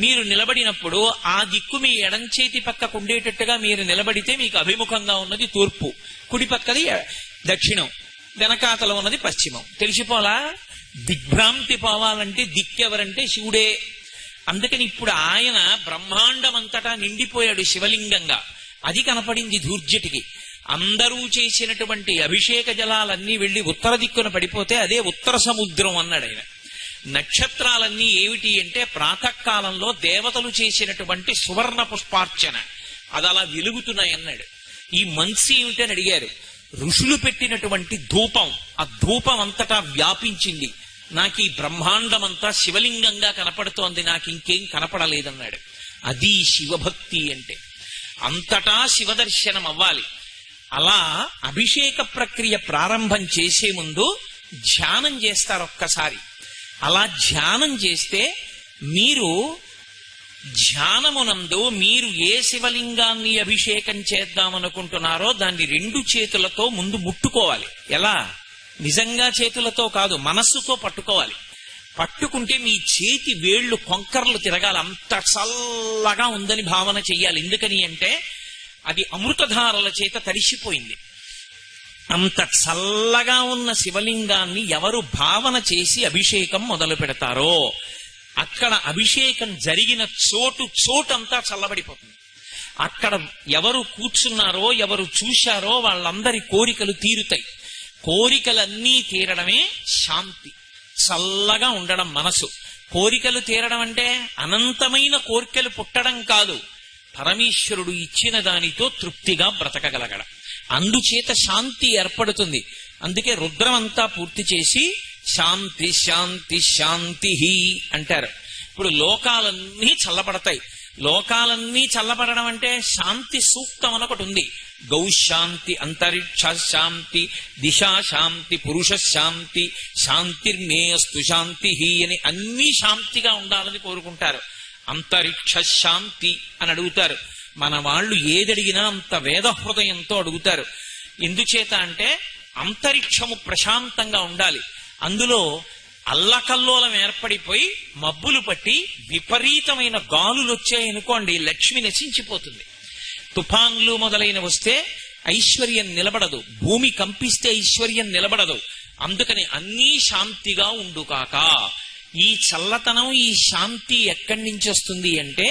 [SPEAKER 1] మీరు నిలబడినప్పుడు ఆ దిక్కు మీ ఎడంచేతి పక్కకు ఉండేటట్టుగా మీరు నిలబడితే మీకు అభిముఖంగా ఉన్నది తూర్పు, కుడి పక్కది దక్షిణం, వెనకాతల ఉన్నది పశ్చిమం. తెలిసిపోలా? దిగ్భ్రాంతి పోవాలంటే దిక్కెవరంటే శివుడే. అందుకని ఇప్పుడు ఆయన బ్రహ్మాండమంతటా నిండిపోయాడు శివలింగంగా. అది కనపడింది ధూర్జటికి. అందరూ చేసినటువంటి అభిషేక జలాలన్నీ వెళ్లి ఉత్తర దిక్కున పడిపోతే అదే ఉత్తర సముద్రం అన్నాడు ఆయన. నక్షత్రాలన్నీ ఏమిటి అంటే ప్రాతకాలంలో దేవతలు చేసినటువంటి సువర్ణ పుష్పార్చన, అది అలా వెలుగుతున్నాయన్నాడు. ఈ మనసు ఏమిటని అడిగారు. ఋషులు పెట్టినటువంటి ధూపం, ఆ ధూపం అంతటా వ్యాపించింది. నాకు ఈ బ్రహ్మాండమంతా శివలింగంగా కనపడుతోంది, నాకు ఇంకేం కనపడలేదన్నాడు. అది శివభక్తి అంటే. అంతటా శివదర్శనం అవ్వాలి. అలా అభిషేక ప్రక్రియ ప్రారంభం చేసే ముందు ధ్యానం చేస్తారు ఒక్కసారి. అలా ధ్యానం చేస్తే మీరు ధ్యానమునందు మీరు ఏ శివలింగాన్ని అభిషేకం చేద్దామనుకుంటున్నారో దాన్ని 2 చేతులతో ముందు ముట్టుకోవాలి. ఎలా? నిజంగా చేతులతో కాదు, మనస్సుతో పట్టుకోవాలి. పట్టుకుంటే మీ చేతి వేళ్లు కొంకర్లు తిరగాలి. అంత చల్లగా ఉందని భావన చెయ్యాలి. ఎందుకని అంటే అది అమృతధారల చేత తడిసిపోయింది. అంత చల్లగా ఉన్న శివలింగాన్ని ఎవరు భావన చేసి అభిషేకం మొదలు పెడతారో అక్కడ అభిషేకం జరిగిన చోటంతా చల్లబడిపోతుంది. అక్కడ ఎవరు కూర్చున్నారో, ఎవరు చూశారో వాళ్ళందరి కోరికలు తీరుతాయి. కోరికలన్నీ తీరడమే శాంతి. చల్లగా ఉండడం మనసు. కోరికలు తీరడం అంటే అనంతమైన కోరికలు పుట్టడం కాదు, పరమేశ్వరుడు ఇచ్చిన దానితో తృప్తిగా బ్రతకగలగడం. అందుచేత శాంతి ఏర్పడుతుంది. అందుకే రుద్రం అంతా పూర్తి చేసి శాంతి శాంతి శాంతి అంటారు. ఇప్పుడు లోకాలన్నీ చల్లబడతాయి. లోకాలన్నీ చల్లబడడం అంటే శాంతి సూక్తం అని ఒకటి ఉంది. గౌశాంతి, అంతరిక్ష శాంతి, దిశా శాంతి, పురుష శాంతి, శాంతిర్మేయస్తు శాంతి అని అన్ని శాంతిగా ఉండాలని కోరుకుంటారు. అంతరిక్ష శాంతి అని అడుగుతారు. మన వాళ్ళు ఏదడిగినా అంత వేద హృదయంతో అడుగుతారు. ఎందుచేత అంటే అంతరిక్షము ప్రశాంతంగా ఉండాలి. అందులో అల్లకల్లోలం ఏర్పడిపోయి మబ్బులు పట్టి విపరీతమైన గాలులు వచ్చాయనుకోండి, లక్ష్మి నశించిపోతుంది. తుఫాన్లు మొదలైన వస్తే ఐశ్వర్యం నిలబడదు. భూమి కంపిస్తే ఐశ్వర్యం నిలబడదు. అందుకని అన్నీ శాంతిగా ఉండుకాక. ఈ చల్లతనం, ఈ శాంతి ఎక్కడి నుంచి వస్తుంది అంటే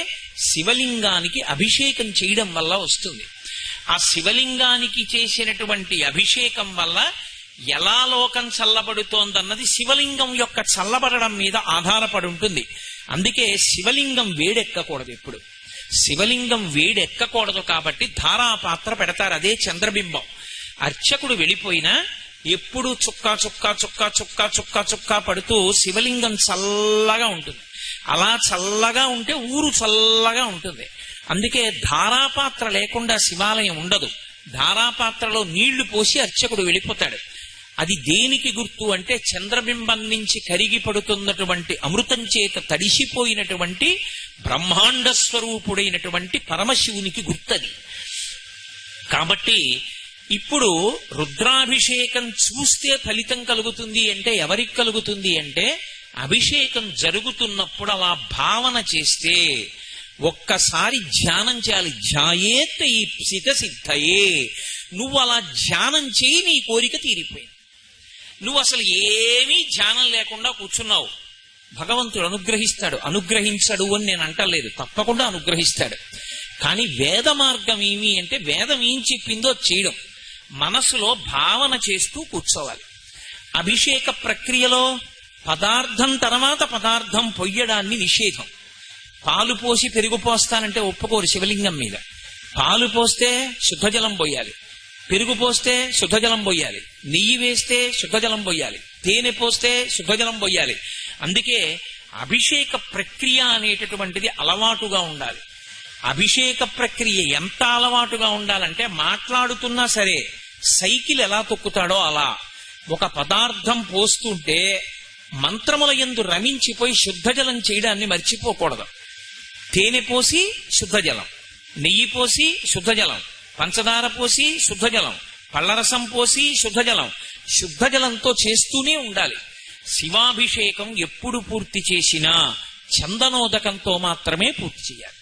[SPEAKER 1] శివలింగానికి అభిషేకం చేయడం వల్ల వస్తుంది. ఆ శివలింగానికి చేసినటువంటి అభిషేకం వల్ల ఎలా లోకం చల్లబడుతోందన్నది శివలింగం యొక్క చల్లబడడం మీద ఆధారపడి ఉంటుంది. అందుకే శివలింగం వేడెక్కకూడదు. ఎప్పుడు శివలింగం వేడెక్కకూడదు కాబట్టి ధారాపాత్ర పెడతారు. అదే చంద్రబింబం. అర్చకుడు వెళ్ళిపోయినా ఎప్పుడు చుక్క చుక్క చుక్క చుక్క చుక్క చుక్క పడుతూ శివలింగం చల్లగా ఉంటుంది. అలా చల్లగా ఉంటే ఊరు చల్లగా ఉంటుంది. అందుకే ధారాపాత్ర లేకుండా శివాలయం ఉండదు. ధారాపాత్రలో నీళ్లు పోసి అర్చకుడు వెళ్ళిపోతాడు. అది దేనికి గుర్తు అంటే చంద్రబింబం నుంచి కరిగి పడుతున్నటువంటి అమృతం చేత తడిసిపోయినటువంటి బ్రహ్మాండ స్వరూపుడైనటువంటి పరమశివునికి గుర్తది. కాబట్టి ఇప్పుడు రుద్రాభిషేకం చూస్తే ఫలితం కలుగుతుంది అంటే ఎవరికి కలుగుతుంది అంటే అభిషేకం జరుగుతున్నప్పుడు అలా భావన చేస్తే ఒక్కసారి ధ్యానం చేయాలి. ధ్యాయేత్ ఈప్సిత సిద్ధయే. నువ్వు అలా ధ్యానం చేయి, నీ కోరిక తీరిపోయింది. నువ్వు అసలు ఏమీ ధ్యానం లేకుండా కూర్చున్నావు, భగవంతుడు అనుగ్రహిస్తాడు. అనుగ్రహించడు అని నేను అంటలేదు, తప్పకుండా అనుగ్రహిస్తాడు. కానీ వేద మార్గం ఏమి అంటే వేదం ఏం చెప్పిందో చేయడం, మనసులో భావన చేస్తూ కూర్చోవాలి. అభిషేక ప్రక్రియలో పదార్థం తర్వాత పదార్థం పొయ్యడాన్ని నిషేధం. పాలు పోసి పెరుగు పోస్తానంటే ఒప్పుకోరు శివలింగం మీద. పాలు పోస్తే శుద్ధజలం పోయాలి, పెరుగు పోస్తే శుద్ధజలం పోయాలి, నెయ్యి వేస్తే శుద్ధజలం పోయాలి, తేనె పోస్తే శుద్ధజలం పోయాలి. అందుకే అభిషేక ప్రక్రియ అనేటటువంటిది అలవాటుగా ఉండాలి. అభిషేక ప్రక్రియ ఎంత అలవాటుగా ఉండాలంటే మాట్లాడుతున్నా సరే సైకిల్ ఎలా తొక్కుతాడో అలా ఒక పదార్థం పోస్తుంటే మంత్రముల యందు రమించిపోయి శుద్ధజలం చేయడాన్ని మర్చిపోకూడదు. తేనె పోసి శుద్ధజలం, నెయ్యి పోసి శుద్ధజలం, పంచదార పోసి శుద్ధజలం, పళ్ళరసం పోసి శుద్ధజలం, శుద్ధజలంతో చేస్తూనే ఉండాలి. శివాభిషేకం ఎప్పుడు పూర్తి చేసినా చందనోదకంతో మాత్రమే పూర్తి చేయాలి.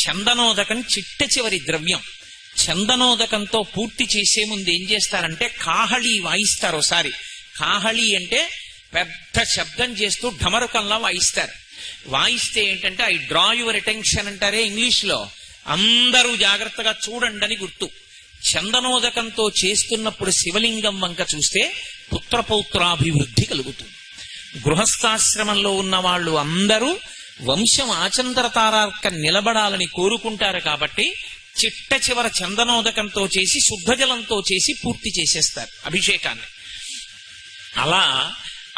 [SPEAKER 1] చందనోదకం చిట్ట చివరి ద్రవ్యం. చందనోదకంతో పూర్తి చేసే ముందు ఏం చేస్తారంటే కాహళీ వాయిస్తారు. ఒకసారి కాహళీ అంటే పెద్ద శబ్దం చేస్తూ ఢమరుకంలా వాయిస్తారు. వాయిస్తే ఏంటంటే ఐ డ్రా యువర్ అటెన్షన్ అంటారే ఇంగ్లీష్ లో, అందరూ జాగ్రత్తగా చూడండి అని గుర్తు. చందనోదకంతో చేస్తున్నప్పుడు శివలింగం వంక చూస్తే పుత్రపౌత్రాభివృద్ధి కలుగుతుంది. గృహస్థాశ్రమంలో ఉన్న వాళ్ళు అందరూ వంశం ఆచంద్రతారార్క నిలబడాలని కోరుకుంటారు. కాబట్టి చిట్ట చివర చందనోదకంతో చేసి శుద్ధజలంతో చేసి పూర్తి చేసేస్తారు అభిషేకాన్ని. అలా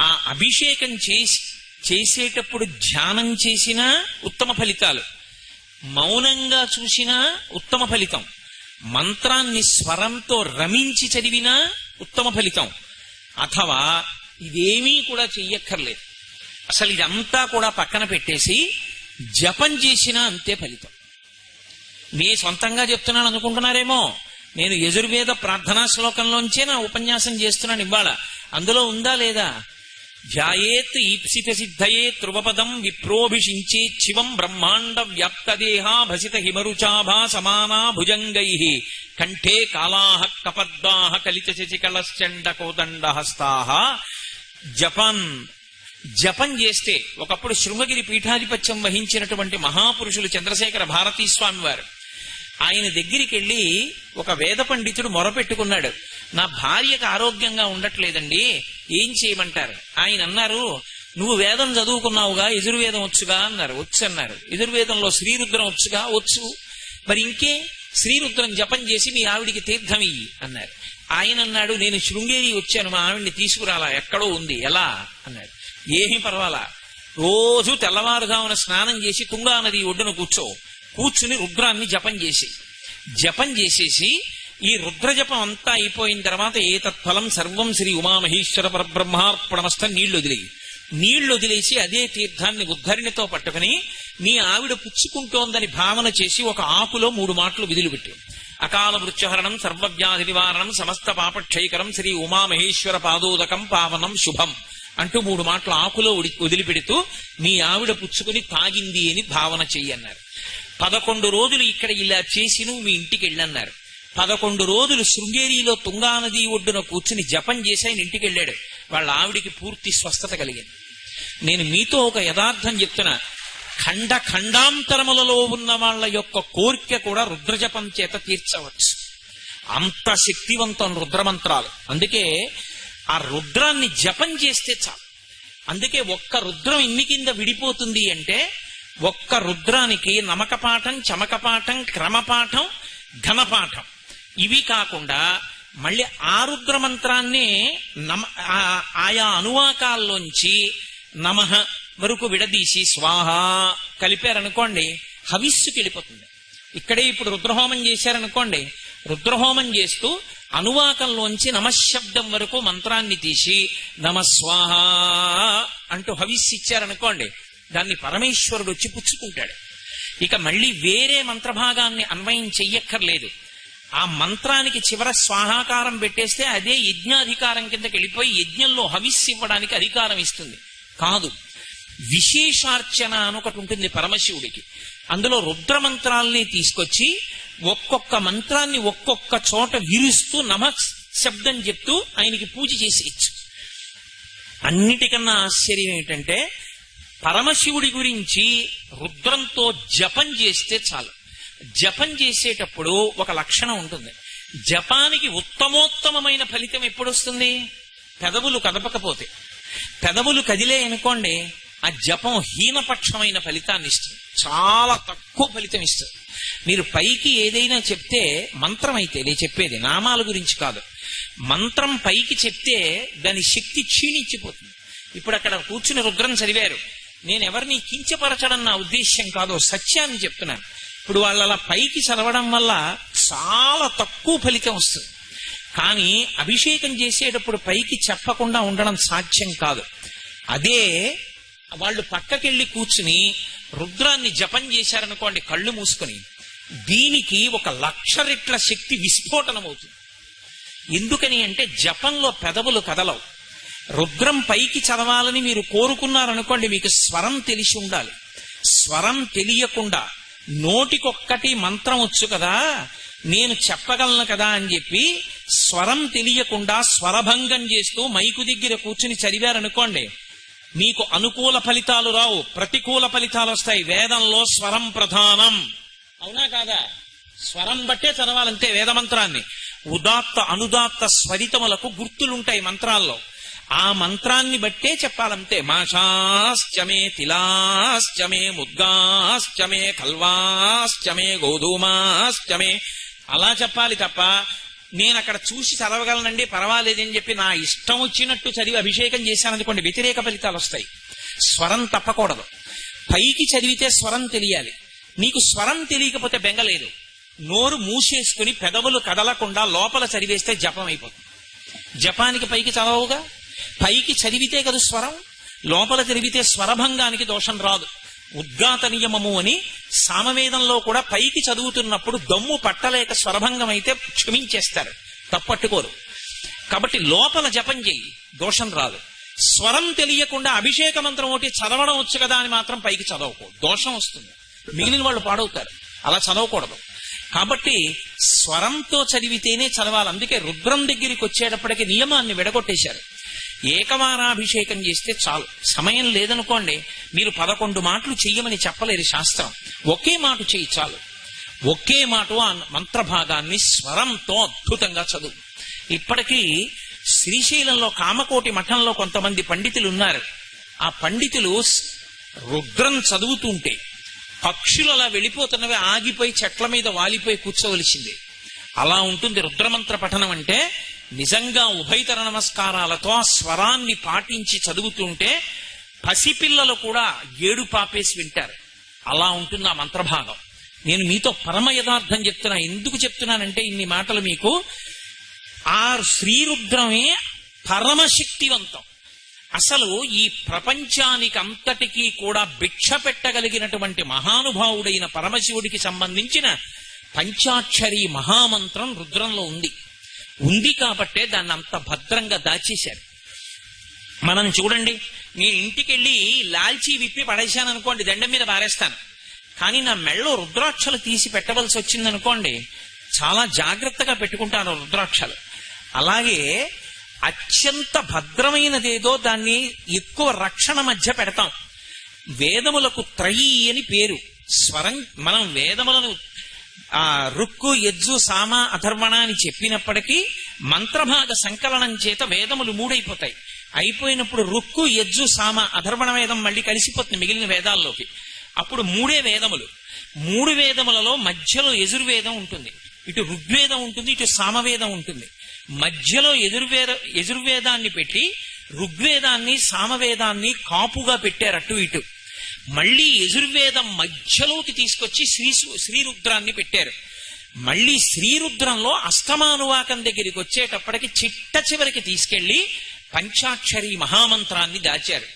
[SPEAKER 1] ఆ అభిషేకం చేసేటప్పుడు ధ్యానం చేసినా ఉత్తమ ఫలితాలు, మౌనంగా చూసినా ఉత్తమ ఫలితం, మంత్రాన్ని స్వరంతో రమించి చదివినా ఉత్తమ ఫలితం, అథవా ఇదేమీ కూడా చెయ్యక్కర్లేదు, అసలు ఇదంతా కూడా పక్కన పెట్టేసి జపం చేసినా అంతే ఫలితం. నీ సొంతంగా చెప్తున్నాను అనుకుంటున్నారేమో, నేను యజుర్వేద ప్రార్థనా శ్లోకంలోంచే నా ఉపన్యాసం చేస్తున్నాను ఇవాళ. అందులో ఉందా లేదా? ధ్యాయేత్ ఈప్సిత సిద్ధయే ధ్రువపదం విప్రోభిషించే శివం బ్రహ్మాండ వ్యాప్తదేహా భసిత హిమరుచాభా సమానా భుజంగై కంఠే కాళాహ కపద్దాహ కలిత శశికళశ్చండ కోదండహస్తాహ. జపం చేస్తే ఒకప్పుడు శృంగగిరి పీఠాధిపత్యం వహించినటువంటి మహాపురుషులు చంద్రశేఖర భారతీ స్వామి వారు, ఆయన దగ్గరికి వెళ్ళి ఒక వేద పండితుడు మొరపెట్టుకున్నాడు, నా భార్యకు ఆరోగ్యంగా ఉండట్లేదండి, ఏం చేయమంటారు? ఆయన అన్నారు, నువ్వు వేదం చదువుకున్నావుగా, యజుర్వేదం వచ్చుగా అన్నారు. వచ్చు అన్నారు. యజుర్వేదంలో శ్రీరుద్రం వచ్చుగా? వచ్చు. మరి ఇంకే శ్రీరుద్రం జపం చేసి మీ ఆవిడికి తీర్థం ఇయ్యి అన్నారు. ఆయన అన్నాడు, నేను శృంగేరి వచ్చాను, మా ఆవిడ్ని తీసుకురాలా, ఎక్కడో ఉంది, ఎలా అన్నాడు. ఏమీ పర్వాలా, రోజు తెల్లవారుజామున స్నానం చేసి తుంగా నది ఒడ్డున కూర్చుని రుద్రాన్ని జపం చేసేసి ఈ రుద్రజపం అంతా అయిపోయిన తర్వాత ఏతత్ఫలం సర్వం శ్రీ ఉమామహేశ్వర పరబ్రహ్మార్పణమస్త నీళ్లు వదిలేసి అదే తీర్థాన్ని ఉద్ధరిణితో పట్టుకుని నీ ఆవిడ పుచ్చుకుంటోందని భావన చేసి ఒక ఆకులో 3 మాటలు విధులుపెట్టు. అకాల మృత్యుహరణం సర్వవ్యాధి నివారణం సమస్త పాపక్షయకరం శ్రీ ఉమామహేశ్వర పాదోదకం పావనం శుభం అంటూ 3 మాటలు ఆకులో వదిలిపెడుతూ నీ ఆవిడ పుచ్చుకుని తాగింది అని భావన చెయ్యన్నారు. 11 రోజులు ఇక్కడ ఇలా చేసి నువ్వు మీ ఇంటికి వెళ్ళన్నారు. 11 రోజులు శృంగేరిలో తుంగానది ఒడ్డున కూర్చుని జపం చేసి ఆయన ఇంటికి వెళ్ళాడు. వాళ్ళ ఆవిడికి పూర్తి స్వస్థత కలిగింది. నేను మీతో ఒక యథార్థం చెప్తున్నా, ఖండాంతరములలో ఉన్న వాళ్ళ యొక్క కోరిక కూడా రుద్రజపం చేత తీర్చవచ్చు. అంత శక్తివంతం రుద్రమంత్రాలు. అందుకే ఆ రుద్రాన్ని జపం చేస్తే చాలు. అందుకే ఒక్క రుద్రం ఇన్ని కింద విడిపోతుంది అంటే ఒక్క రుద్రానికి నమకపాఠం, చమకపాఠం, క్రమపాఠం, ఘనపాఠం ఇవి కాకుండా మళ్ళీ ఆ రుద్రమంత్రాన్ని ఆయా అనువాకాల్లోంచి నమః వరకు విడదీసి స్వాహ కలిపారనుకోండి, హవిస్సుకి వెళ్ళిపోతుంది. ఇక్కడే ఇప్పుడు రుద్రహోమం చేశారనుకోండి, రుద్రహోమం చేస్తూ అనువాకంలోంచి నమశబ్దం వరకు మంత్రాన్ని తీసి నమస్వాహ అంటూ హవిస్సిచ్చారనుకోండి, దాన్ని పరమేశ్వరుడు వచ్చి పుచ్చుకుంటాడు. ఇక మళ్ళీ వేరే మంత్రభాగాన్ని అన్వయం చెయ్యక్కర్లేదు. ఆ మంత్రానికి చివర స్వాహాకారం పెట్టేస్తే అదే యజ్ఞాధికారం కిందకి వెళ్ళిపోయి యజ్ఞంలో హవిస్సు ఇవ్వడానికి అధికారం ఇస్తుంది. కాదు, విశేషార్చన అని ఒకటి ఉంటుంది పరమశివుడికి. అందులో రుద్రమంత్రాల్ని తీసుకొచ్చి ఒక్కొక్క మంత్రాన్ని ఒక్కొక్క చోట విరుస్తూ నమః శబ్దం చెప్తూ ఆయనకి పూజ చేసేయచ్చు. అన్నిటికన్నా ఆశ్చర్యం ఏంటంటే పరమశివుడి గురించి రుద్రంతో జపం చేస్తే చాలు. జపం చేసేటప్పుడు ఒక లక్షణం ఉంటుంది. జపానికి ఉత్తమోత్తమైన ఫలితం ఎప్పుడు వస్తుంది? పెదవులు కదపకపోతే. పెదవులు కదిలే అనుకోండి, ఆ జపం హీనపక్షమైన ఫలితాన్ని ఇస్తుంది, చాలా తక్కువ ఫలితం ఇస్తుంది. మీరు పైకి ఏదైనా చెప్తే, మంత్రం అయితే నేను చెప్పేది నామాల గురించి కాదు, మంత్రం పైకి చెప్తే దాని శక్తి క్షీణించిపోతుంది. ఇప్పుడు అక్కడ కూర్చుని రుద్రం చదివారు, నేను ఎవరిని కించపరచడం నా ఉద్దేశ్యం కాదు, సత్యాన్ని చెప్తున్నాను. ఇప్పుడు వాళ్ళు అలా పైకి చదవడం వల్ల చాలా తక్కువ ఫలితం వస్తుంది. కానీ అభిషేకం చేసేటప్పుడు పైకి చెప్పకుండా ఉండడం సాధ్యం కాదు. అదే వాళ్ళు పక్కకెళ్ళి కూర్చుని రుద్రాన్ని జపం చేశారనుకోండి కళ్ళు మూసుకొని, దీనికి 1,00,000 రెట్ల శక్తి విస్ఫోటనం అవుతుంది. ఎందుకని అంటే జపంలో పెదవులు కదలవు. రుద్రం పైకి చదవాలని మీరు కోరుకున్నారనుకోండి, మీకు స్వరం తెలిసి ఉండాలి. స్వరం తెలియకుండా నోటికొక్కటి మంత్రం వచ్చు కదా, నేను చెప్పగలను కదా అని చెప్పి స్వరం తెలియకుండా స్వరభంగం చేస్తూ మైకు దగ్గర కూర్చుని చదివారనుకోండి, మీకు అనుకూల ఫలితాలు రావు, ప్రతికూల ఫలితాలు వస్తాయి. వేదంలో స్వరం ప్రధానం, అవునా కాదా? స్వరం బట్టే చదవాలంటే వేదమంత్రాన్ని. ఉదాత్త అనుదాత్త స్వరితములకు గుర్తులుంటాయి మంత్రాల్లో, ఆ మంత్రాన్ని బట్టే చెప్పాలంతే. మాషాశ్చమే తిలాశ్చమే ముద్గాశ్చమే కల్వాశ్చమే గోధుమాశ్చమే అలా చెప్పాలి తప్ప నేను అక్కడ చూసి చదవగలనండి పర్వాలేదని చెప్పి నా ఇష్టం వచ్చినట్టు చదివి అభిషేకం చేశాననుకోండి, వ్యతిరేక ఫలితాలు వస్తాయి. స్వరం తప్పకూడదు. పైకి చదివితే స్వరం తెలియాలి. నీకు స్వరం తెలియకపోతే బెంగలేదు, నోరు మూసేసుకుని పెదవులు కదలకుండా లోపల చదివేస్తే జపం అయిపోతుంది. జపానికి పైకి చదవవుగా, పైకి చదివితే కదా స్వరం, లోపల చదివితే స్వరభంగానికి దోషం రాదు. ఉద్గాత నియమము అని సామవేదంలో కూడా పైకి చదువుతున్నప్పుడు దమ్ము పట్టలేక స్వరభంగం అయితే క్షమించేస్తారు, తప్పట్టుకోరు. కాబట్టి లోపల జపం చెయ్యి, దోషం రాదు. స్వరం తెలియకుండా అభిషేక మంత్రం ఒకటి చదవడం వచ్చు కదా అని మాత్రం పైకి చదవకూడదు, దోషం వస్తుంది, మిగిలిన వాళ్ళు పాడవుతారు. అలా చదవకూడదు. కాబట్టి స్వరంతో చదివితేనే చదవాలి. అందుకే రుద్రం దగ్గరికి వచ్చేటప్పటికి నియమాన్ని విడగొట్టేశారు. ఏకవారాభిషేకం చేస్తే చాలు. సమయం లేదనుకోండి, మీరు 11 మాటలు చెయ్యమని చెప్పలేరు శాస్త్రం. ఒకే మాట చెయ్యి చాలు. ఒకే మాట ఆ మంత్రభాగాన్ని స్వరంతో అద్భుతంగా చదువు. ఇప్పటికీ శ్రీశైలంలో కామకోటి మఠంలో కొంతమంది పండితులు ఉన్నారు. ఆ పండితులు రుద్రం చదువుతుంటే పక్షులు అలా వెళ్ళిపోతున్నవి ఆగిపోయి చెట్ల మీద వాలిపోయి కూర్చోవలసిందే. అలా ఉంటుంది రుద్రమంత్ర పఠనం అంటే. నిజంగా ఉభయతర నమస్కారాలతో ఆ స్వరాన్ని పాటించి చదువుతుంటే పసిపిల్లలు కూడా ఏడు పాపేసి వింటారు. అలా ఉంటుంది ఆ మంత్రభాగం. నేను మీతో పరమ యథార్థం చెప్తున్నా. ఎందుకు చెప్తున్నానంటే ఇన్ని మాటలు మీకు, ఆ శ్రీరుద్రమే పరమశక్తివంతం. అసలు ఈ ప్రపంచానికి అంతటికీ కూడా భిక్ష పెట్టగలిగినటువంటి మహానుభావుడైన పరమశివుడికి సంబంధించిన పంచాక్షరి మహామంత్రం రుద్రంలో ఉంది కాబట్టే దాన్ని అంత భద్రంగా దాచేశారు. మనం చూడండి, నేను ఇంటికి వెళ్ళి లాల్చీ విప్పి పడేశాను అనుకోండి, దండం మీద పారేస్తాను. కానీ నా మెళ్ళో రుద్రాక్షలు తీసి పెట్టవలసి వచ్చిందనుకోండి, చాలా జాగ్రత్తగా పెట్టుకుంటాను రుద్రాక్షలు. అలాగే అత్యంత భద్రమైనదేదో దాన్ని ఎక్కువ రక్షణ మధ్య పెడతాం. వేదములకు త్రయీ అని పేరు. స్వరం మనం వేదములను రుక్కు యజ్జు సామ అథర్వణ అని చెప్పినప్పటికీ మంత్రభాగ సంకలనం చేత వేదములు 3 అయిపోతాయి. అయిపోయినప్పుడు రుక్కు యజ్జు సామ అథర్వణ వేదం మళ్ళీ కలిసిపోతుంది మిగిలిన వేదాల్లోకి. అప్పుడు 3 వేదములు. 3 వేదములలో మధ్యలో యజుర్వేదం ఉంటుంది, ఇటు ఋగ్వేదం ఉంటుంది, ఇటు సామవేదం ఉంటుంది. మధ్యలో యజుర్వేదాన్ని పెట్టి ఋగ్వేదాన్ని సామవేదాన్ని కాపుగా పెట్టారు అటు ఇటు. మళ్ళీ యజుర్వేదం మధ్యలోకి తీసుకొచ్చి శ్రీరుద్రాన్ని పెట్టారు. మళ్ళీ శ్రీరుద్రంలో అష్టమానువాకం దగ్గరికి వచ్చేటప్పటికి చిట్ట చివరికి తీసుకెళ్లి పంచాక్షరి మహామంత్రాన్ని దాచారు.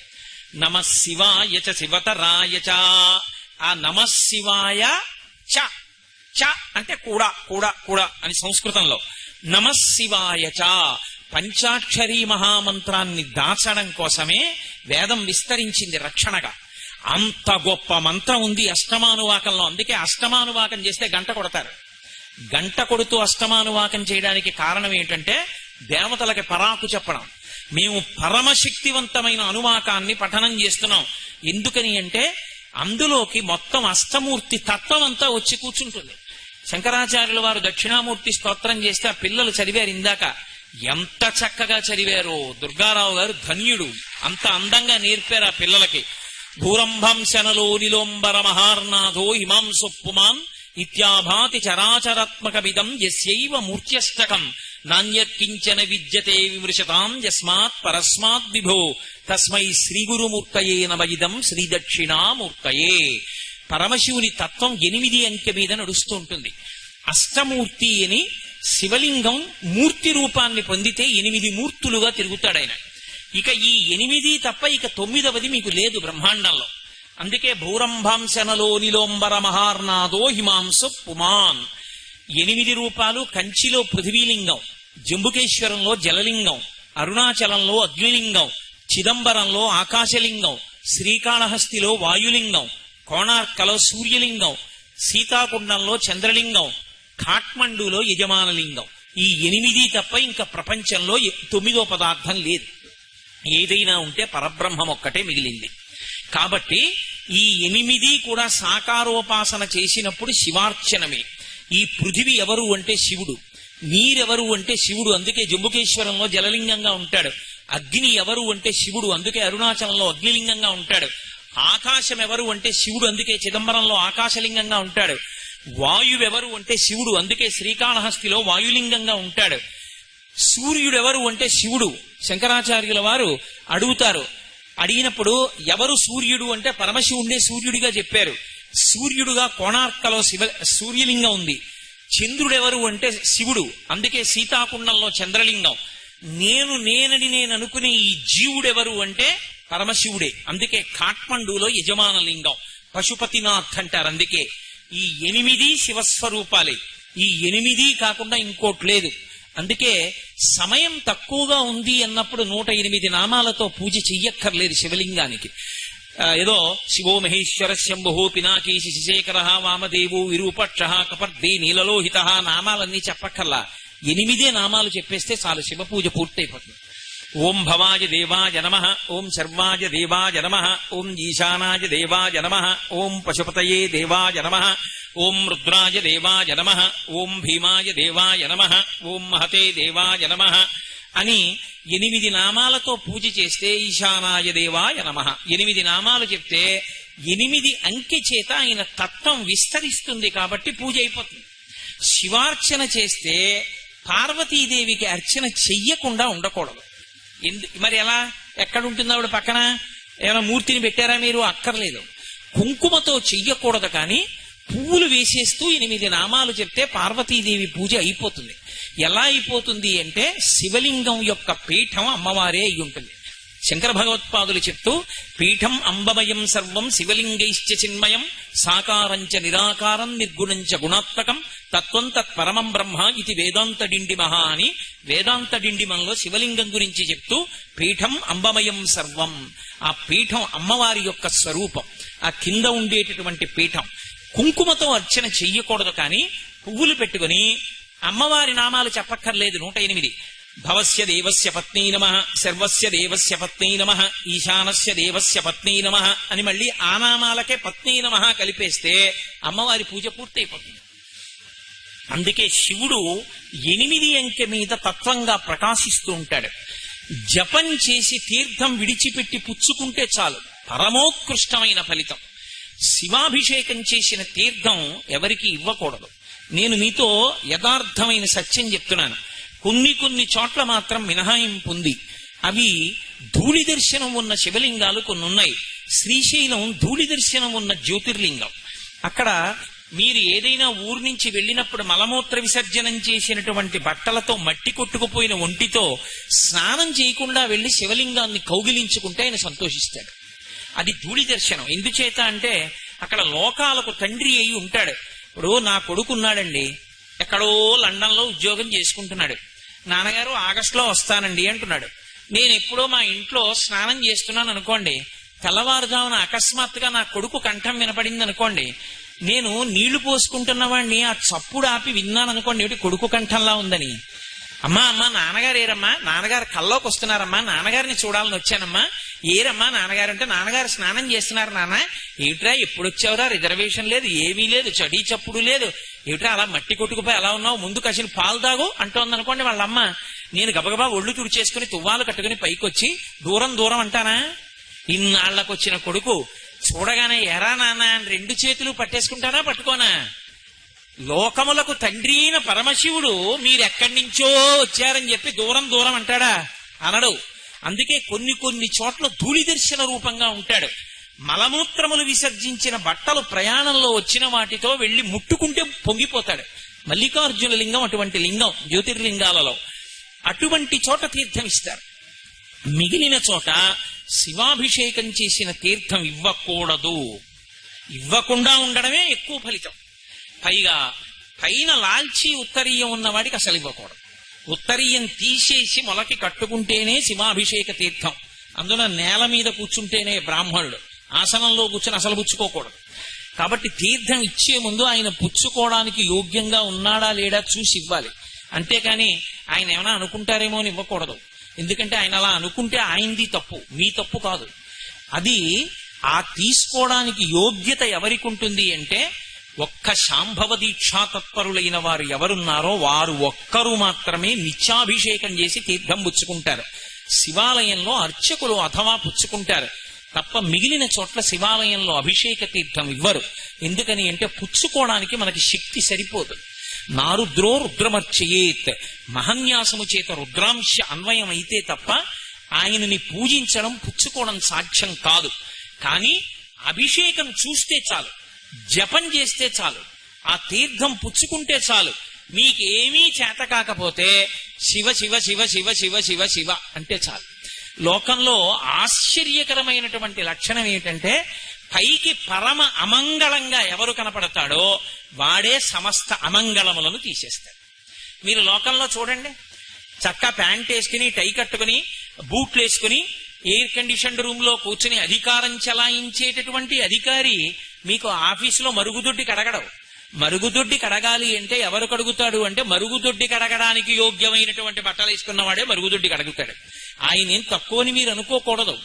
[SPEAKER 1] నమఃశివాయ చ శివతరాయ చ. ఆ నమఃశివాయ చ, చ అంటే కూడా కూడా కూడా అని సంస్కృతంలో. నమఃశివాయ చ పంచాక్షరి మహామంత్రాన్ని దాచడం కోసమే వేదం విస్తరించింది రక్షణగా. అంత గొప్ప మంత్రం ఉంది అష్టమానువాకంలో. అందుకే అష్టమానువాకం చేస్తే గంట కొడతారు. గంట కొడుతూ అష్టమానువాకం చేయడానికి కారణం ఏంటంటే దేవతలకి పరాకు చెప్పడం. మేము పరమశక్తివంతమైన అనువాకాన్ని పఠనం చేస్తున్నాం. ఎందుకని అంటే అందులోకి మొత్తం అష్టమూర్తి తత్వం అంతా వచ్చి కూర్చుంటుంది. శంకరాచార్యుల వారు దక్షిణామూర్తి స్తోత్రం చేస్తే ఆ పిల్లలు చదివారు ఇందాక. ఎంత చక్కగా చదివారో. దుర్గారావు గారు ధన్యుడు. అంత అందంగా నేర్పారు ఆ పిల్లలకి. భూరంభంశనలో నిలోంబర మహార్నాథో హిమాంసుపుమాన్ ఇత్యాభాతి చరాచరాత్మకమిదం యస్యైవ మూర్త్యష్టకం నాణ్యత్కించన విద్యతే విమృశతాం యస్మాత్ పరస్మాత్ విభో తస్మై శ్రీగురుమూర్తయే నమయిదం శ్రీదక్షిణామూర్తయే. పరమశివుని తత్వం 8 అంకె మీద నడుస్తూ ఉంటుంది. అష్టమూర్తి అని శివలింగం మూర్తి రూపాన్ని పొందితే 8 మూర్తులుగా తిరుగుతాడాయన. ఇక ఈ 8 తప్ప ఇక 9వది మీకు లేదు బ్రహ్మాండంలో. అందుకే భూరంభాంశనలో నిలోంబర మహార్నాథో హిమాంసు పుమాన్. 8 రూపాలు. కంచిలో పృథివీలింగం, జంబుకేశ్వరంలో జలలింగం, అరుణాచలంలో అగ్నిలింగం, చిదంబరంలో ఆకాశలింగం, శ్రీకాళహస్తిలో వాయులింగం, కోణార్కలో సూర్యలింగం, సీతాకుండంలో చంద్రలింగం, ఖాట్మండులో యజమానలింగం. ఈ 8 తప్ప ఇంకా ప్రపంచంలో 9వ పదార్థం లేదు. ఏదైనా ఉంటే పరబ్రహ్మం ఒక్కటే మిగిలింది. కాబట్టి ఈ 8 కూడా సాకారోపాసన చేసినప్పుడు శివార్చనమే. ఈ పృథివీ ఎవరు అంటే శివుడు, నీరెవరు అంటే శివుడు, అందుకే జంబుకేశ్వరంలో జలలింగంగా ఉంటాడు. అగ్ని ఎవరు అంటే శివుడు, అందుకే అరుణాచలంలో అగ్నిలింగంగా ఉంటాడు. ఆకాశం ఎవరు అంటే శివుడు, అందుకే చిదంబరంలో ఆకాశలింగంగా ఉంటాడు. వాయువెవరు అంటే శివుడు, అందుకే శ్రీకాళహస్తిలో వాయులింగంగా ఉంటాడు. సూర్యుడెవరు అంటే శివుడు. శంకరాచార్యుల వారు అడుగుతారు. అడిగినప్పుడు ఎవరు సూర్యుడు అంటే పరమశివుడే సూర్యుడిగా చెప్పారు. సూర్యుడుగా కోణార్కలో సూర్యలింగం ఉంది. చంద్రుడెవరు అంటే శివుడు, అందుకే సీతాకుండంలో చంద్రలింగం. నేనని నేను అనుకునే ఈ జీవుడెవరు అంటే పరమశివుడే, అందుకే ఖాట్మండులో యజమానలింగం. పశుపతినాథ్ అంటారు. అందుకే ఈ 8 శివస్వరూపాలే. ఈ 8 కాకుండా ఇంకోటి లేదు. అందుకే సమయం తక్కువగా ఉంది అన్నప్పుడు 108 నామాలతో పూజ చెయ్యక్కర్లేదు శివలింగానికి. ఏదో శివో మహేశ్వర శంభో పినాకీ శశిశేఖర వామదేవు విరూపక్ష కపర్దే నీలలోహిత నామాలన్నీ చెప్పక్కర్లా. 8 నామాలు చెప్పేస్తే చాలు, శివ పూజ పూర్తయిపోతుంది. ఓం భవాయ దేవాయ నమః, ఓం శర్వాయ దేవాయ నమః, ఓం ఈశానాయ దేవాయ నమః, ఓం పశుపతయే దేవాయ నమః, ఓం రుద్రాయ దేవాయ నమః, ఓం భీమాయ దేవాయ నమః, ఓం మహతే దేవాయ నమః అని 8 నామాలతో పూజ చేస్తే ఈశానాయ దేవాయ నమః 8 నామాలు చెప్తే 8 అంకె చేత ఆయన తత్వం విస్తరిస్తుంది కాబట్టి పూజ అయిపోతుంది. శివార్చన చేస్తే పార్వతీదేవికి అర్చన చెయ్యకుండా ఉండకూడదు. మరి ఎలా? ఎక్కడుంటుంది ఆవిడ పక్కన? ఏమైనా మూర్తిని పెట్టారా మీరు? అక్కర్లేదు. కుంకుమతో చెయ్యకూడదు, కానీ పువ్వులు వేసేస్తూ 8 నామాలు చెప్తే పార్వతీదేవి పూజ అయిపోతుంది. ఎలా అయిపోతుంది అంటే శివలింగం యొక్క పీఠం అమ్మవారే అయి ఉంటుంది. శంకర భగవత్పాదులు చెప్తూ పీఠం అంబమయం సర్వం శివలింగైశ్చ చిన్మయం సాకారంచ నిరాకారం నిర్గుణంచ గుణాత్మకం తత్వం తత్పరమం బ్రహ్మ ఇది వేదాంత డిండిమహ అని వేదాంత డిండిమంలో శివలింగం గురించి చెప్తూ పీఠం అంబమయం సర్వం, ఆ పీఠం అమ్మవారి యొక్క స్వరూపం, ఆ కింద ఉండేటటువంటి పీఠం. కుంకుమతో అర్చన చెయ్యకూడదు, కానీ పువ్వులు పెట్టుకుని అమ్మవారి నామాలు చెప్పక్కర్లేదు. 108 భవస్య దేవస్య పత్నీ నమః, సర్వస్య దేవస్య పత్నీ నమః, ఈశానస్య దేవస్య పత్నీ నమః అని మళ్ళీ ఆ నామాలకే పత్నీ నమః కలిపేస్తే అమ్మవారి పూజ పూర్తయిపోతుంది. అందుకే శివుడు 8 అంకె మీద తత్వంగా ప్రకాశిస్తూ ఉంటాడు. జపం చేసి తీర్థం విడిచిపెట్టి పుచ్చుకుంటే చాలు, పరమోత్కృష్టమైన ఫలితం. శివాభిషేకం చేసిన తీర్థం ఎవరికి ఇవ్వకూడదు. నేను మీతో యథార్థమైన సత్యం చెప్తున్నాను. కొన్ని చోట్ల మాత్రం మినహాయింపు ఉంది. అవి ధూళి దర్శనం ఉన్న శివలింగాలు కొన్ని ఉన్నాయి. శ్రీశైలం ధూళి దర్శనం ఉన్న జ్యోతిర్లింగం. అక్కడ మీరు ఏదైనా ఊరు నుంచి వెళ్ళినప్పుడు మలమూత్ర విసర్జనం చేసినటువంటి బట్టలతో మట్టి కొట్టుకుపోయిన ఒంటితో స్నానం చేయకుండా వెళ్లి శివలింగాన్ని కౌగిలించుకుంటే ఆయన సంతోషిస్తాడు. అది ధూళి దర్శనం. ఎందుచేత అంటే అక్కడ లోకాలకు తండ్రి అయి ఉంటాడు. ఇప్పుడు నా కొడుకున్నాడండి, ఎక్కడో లండన్ లో ఉద్యోగం చేసుకుంటున్నాడు. నాన్నగారు ఆగస్టులో వస్తానండి అంటున్నాడు. నేను ఎప్పుడో మా ఇంట్లో స్నానం చేస్తున్నాను అనుకోండి, తెల్లవారుజామున అకస్మాత్తుగా నా కొడుకు కంఠం వినపడింది అనుకోండి, నేను నీళ్లు పోసుకుంటున్న వాడిని ఆ చప్పుడు ఆపి విన్నాను అనుకోండి, ఏమిటి కొడుకు కంఠంలా ఉందని. అమ్మా అమ్మా నాన్నగారు ఏరమ్మా, నాన్నగారు కల్లోకి వస్తున్నారమ్మా, నాన్నగారిని చూడాలని వచ్చానమ్మా. ఏరమ్మా నాన్నగారు అంటే, నాన్నగారు స్నానం చేస్తున్నారు నాన్న. ఏమిట్రా ఎప్పుడు వచ్చావురా, రిజర్వేషన్ లేదు, ఏమీ లేదు, చడీ చప్పుడు లేదు, ఏమిట్రా అలా మట్టి కొట్టుకుపోయి అలా ఉన్నావు, ముందు కసిన పాలు తాగు అంటోంది అనుకోండి వాళ్ళమ్మ. నేను గబగబా ఒళ్ళు తుడిచేసుకుని తువ్వాలు కట్టుకుని పైకొచ్చి దూరం దూరం అంటానా? ఇన్నాళ్లకొచ్చిన కొడుకు చూడగానే ఎరా నాన్న అని రెండు చేతులు పట్టేసుకుంటానా పట్టుకోనా? లోకములకు తండ్రి అయిన పరమశివుడు మీరెక్కడి నుంచో వచ్చారని చెప్పి దూరం దూరం అంటాడా? అనడు. అందుకే కొన్ని కొన్ని చోట్ల ధూళి దర్శన రూపంగా ఉంటాడు. మలమూత్రములు విసర్జించిన బట్టలు ప్రయాణంలో వచ్చిన వాటితో వెళ్లి ముట్టుకుంటే పొంగిపోతాడు. మల్లికార్జున లింగం అటువంటి లింగం జ్యోతిర్లింగాలలో. అటువంటి చోట తీర్థం ఇస్తారు. మిగిలిన చోట శివాభిషేకం చేసిన తీర్థం ఇవ్వకూడదు. ఇవ్వకుండా ఉండడమే ఎక్కువ ఫలితం. పైగా పైన లాల్చి ఉత్తరీయం ఉన్నవాడికి అసలు ఇవ్వకూడదు. ఉత్తరీయం తీసేసి మొలకి కట్టుకుంటేనే శివాభిషేక తీర్థం. అందున నేల మీద కూర్చుంటేనే బ్రాహ్మణుడు, ఆసనంలో కూర్చొని అసలు పుచ్చుకోకూడదు. కాబట్టి తీర్థం ఇచ్చే ముందు ఆయన పుచ్చుకోవడానికి యోగ్యంగా ఉన్నాడా లేడా చూసి ఇవ్వాలి. అంతేకాని ఆయన ఏమైనా అనుకుంటారేమో అని ఇవ్వకూడదు. ఎందుకంటే ఆయన అలా అనుకుంటే ఆయనది తప్పు, మీ తప్పు కాదు. అది ఆ తీసుకోవడానికి యోగ్యత ఎవరికి ఉంటుంది అంటే, ఒక్క శాంభవ దీక్షా తత్పరులైన వారు ఎవరున్నారో వారు ఒక్కరు మాత్రమే నిత్యాభిషేకం చేసి తీర్థం పుచ్చుకుంటారు. శివాలయంలో అర్చకులు అథవా పుచ్చుకుంటారు తప్ప మిగిలిన చోట్ల శివాలయంలో అభిషేక తీర్థం ఇవ్వరు. ఎందుకని అంటే పుచ్చుకోవడానికి మనకి శక్తి సరిపోదు. నారుద్రో రుద్రమర్చయేత్, మహన్యాసము చేత రుద్రాంశ అన్వయం అయితే తప్ప ఆయనని పూజించడం పుచ్చుకోవడం సాధ్యం కాదు. కానీ అభిషేకం చూస్తే చాలు, జపం చేస్తే చాలు, ఆ తీర్థం పుచ్చుకుంటే చాలు. మీకేమీ చేత కాకపోతే శివ శివ శివ శివ శివ శివ శివ అంటే చాలు. లోకంలో ఆశ్చర్యకరమైనటువంటి లక్షణం ఏమిటంటే, పైకి పరమ అమంగళంగా ఎవరు కనపడతాడో వాడే సమస్త అమంగళములను తీసేస్తాడు. మీరు లోకంలో చూడండి, చక్కా ప్యాంట్ వేసుకుని టై కట్టుకుని బూట్లు వేసుకుని ఎయిర్ కండిషన్డ్ రూమ్ లో కూర్చుని అధికారం చెలాయించేటటువంటి అధికారి మీకు ఆఫీసులో మరుగుదొడ్డి కడగడం. మరుగుదొడ్డి కడగాలి అంటే ఎవరు కడుగుతాడు అంటే, మరుగుదొడ్డి కడగడానికి యోగ్యమైనటువంటి బట్టలు వేసుకున్నవాడే మరుగుదొడ్డి కడుగుతాడు. ఆయన ఏం తక్కువని మీరు అనుకోకూడదు.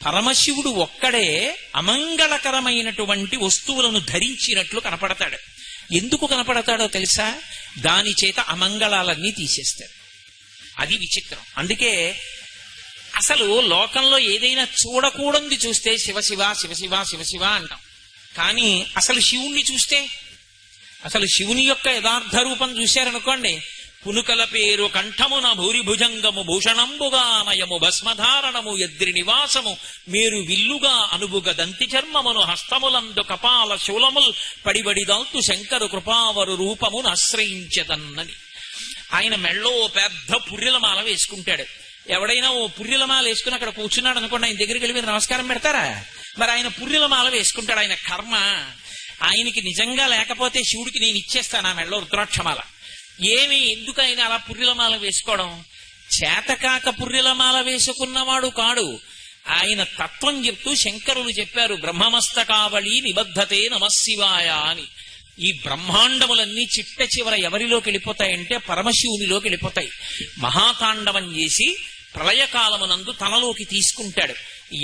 [SPEAKER 1] పరమశివుడు ఒక్కడే అమంగళకరమైనటువంటి వస్తువులను ధరించినట్లు కనపడతాడు. ఎందుకు కనపడతాడో తెలుసా? దాని చేత అమంగళాలన్నీ తీసేస్తాడు. అది విచిత్రం. అందుకే అసలు లోకంలో ఏదైనా చూడకూడంది చూస్తే శివశివ శివశివ శివశివ అంటాం. కానీ అసలు శివుణ్ణి చూస్తే, అసలు శివుని యొక్క యథార్థ రూపం చూశారనుకోండి, పునుకల పేరు కంఠమున భూరిభుజంగము భూషణంబుగా నయము భస్మధారణము ఎద్రి నివాసము మేరు విల్లుగా అనుబుగ దంతి చర్మమును హస్తములందు కపాల శూలముల్ పడిబడిదాల్తు శంకరు కృపావరు రూపమును ఆశ్రయించదన్నని. ఆయన మెళ్ళో పెద్ద పుర్రెలమాల వేసుకుంటాడు. ఎవడైనా ఓ పుర్రెలమాల వేసుకుని అక్కడ కూర్చున్నాడు అనుకోండి, ఆయన దగ్గరికి వెళ్ళి మీరు నమస్కారం పెడతారా? మరి ఆయన పుర్రెలమాల వేసుకుంటాడు. ఆయన కర్మ. ఆయనకి నిజంగా లేకపోతే శివుడికి నేను ఇచ్చేస్తాను ఆ మెళ్ళో రుద్రాక్షమాల. ఏమి ఎందుకు ఆయన అలా పుర్రెలమాల వేసుకోవడం? చేతకాక పుర్రెలమాల వేసుకున్నవాడు కాడు. ఆయన తత్వం చెప్తూ శంకరులు చెప్పారు, బ్రహ్మమస్తకావళి నిబద్ధతే నమశివాయ అని. ఈ బ్రహ్మాండములన్నీ చిట్ట చివర ఎవరిలోకి వెళ్ళిపోతాయంటే పరమశివునిలోకి వెళ్ళిపోతాయి. మహాతాండవం చేసి ప్రళయకాలమునందు తనలోకి తీసుకుంటాడు.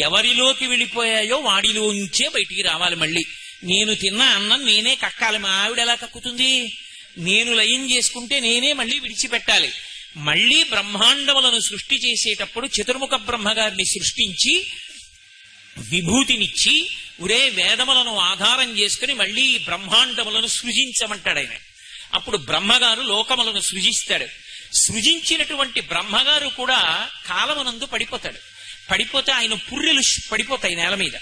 [SPEAKER 1] ఎవరిలోకి వెళ్ళిపోయాయో వాడిలోంచే బయటికి రావాలి. మళ్ళీ నేను తిన్న అన్నం నేనే కక్కాలి. మా ఆవిడ ఎలా కక్కుతుంది? నేను లయం చేసుకుంటే నేనే మళ్ళీ విడిచిపెట్టాలి. మళ్ళీ బ్రహ్మాండములను సృష్టి చేసేటప్పుడు చతుర్ముఖ బ్రహ్మగారిని సృష్టించి విభూతినిచ్చి, ఉరే వేదములను ఆధారం చేసుకుని మళ్ళీ బ్రహ్మాండములను సృజించమంటాడు ఆయన. అప్పుడు బ్రహ్మగారు లోకములను సృజిస్తాడు. సృజించినటువంటి బ్రహ్మగారు కూడా కాలమునందు పడిపోతాడు. పడిపోతే ఆయన పుర్రెలు పడిపోతాయి నేల మీద.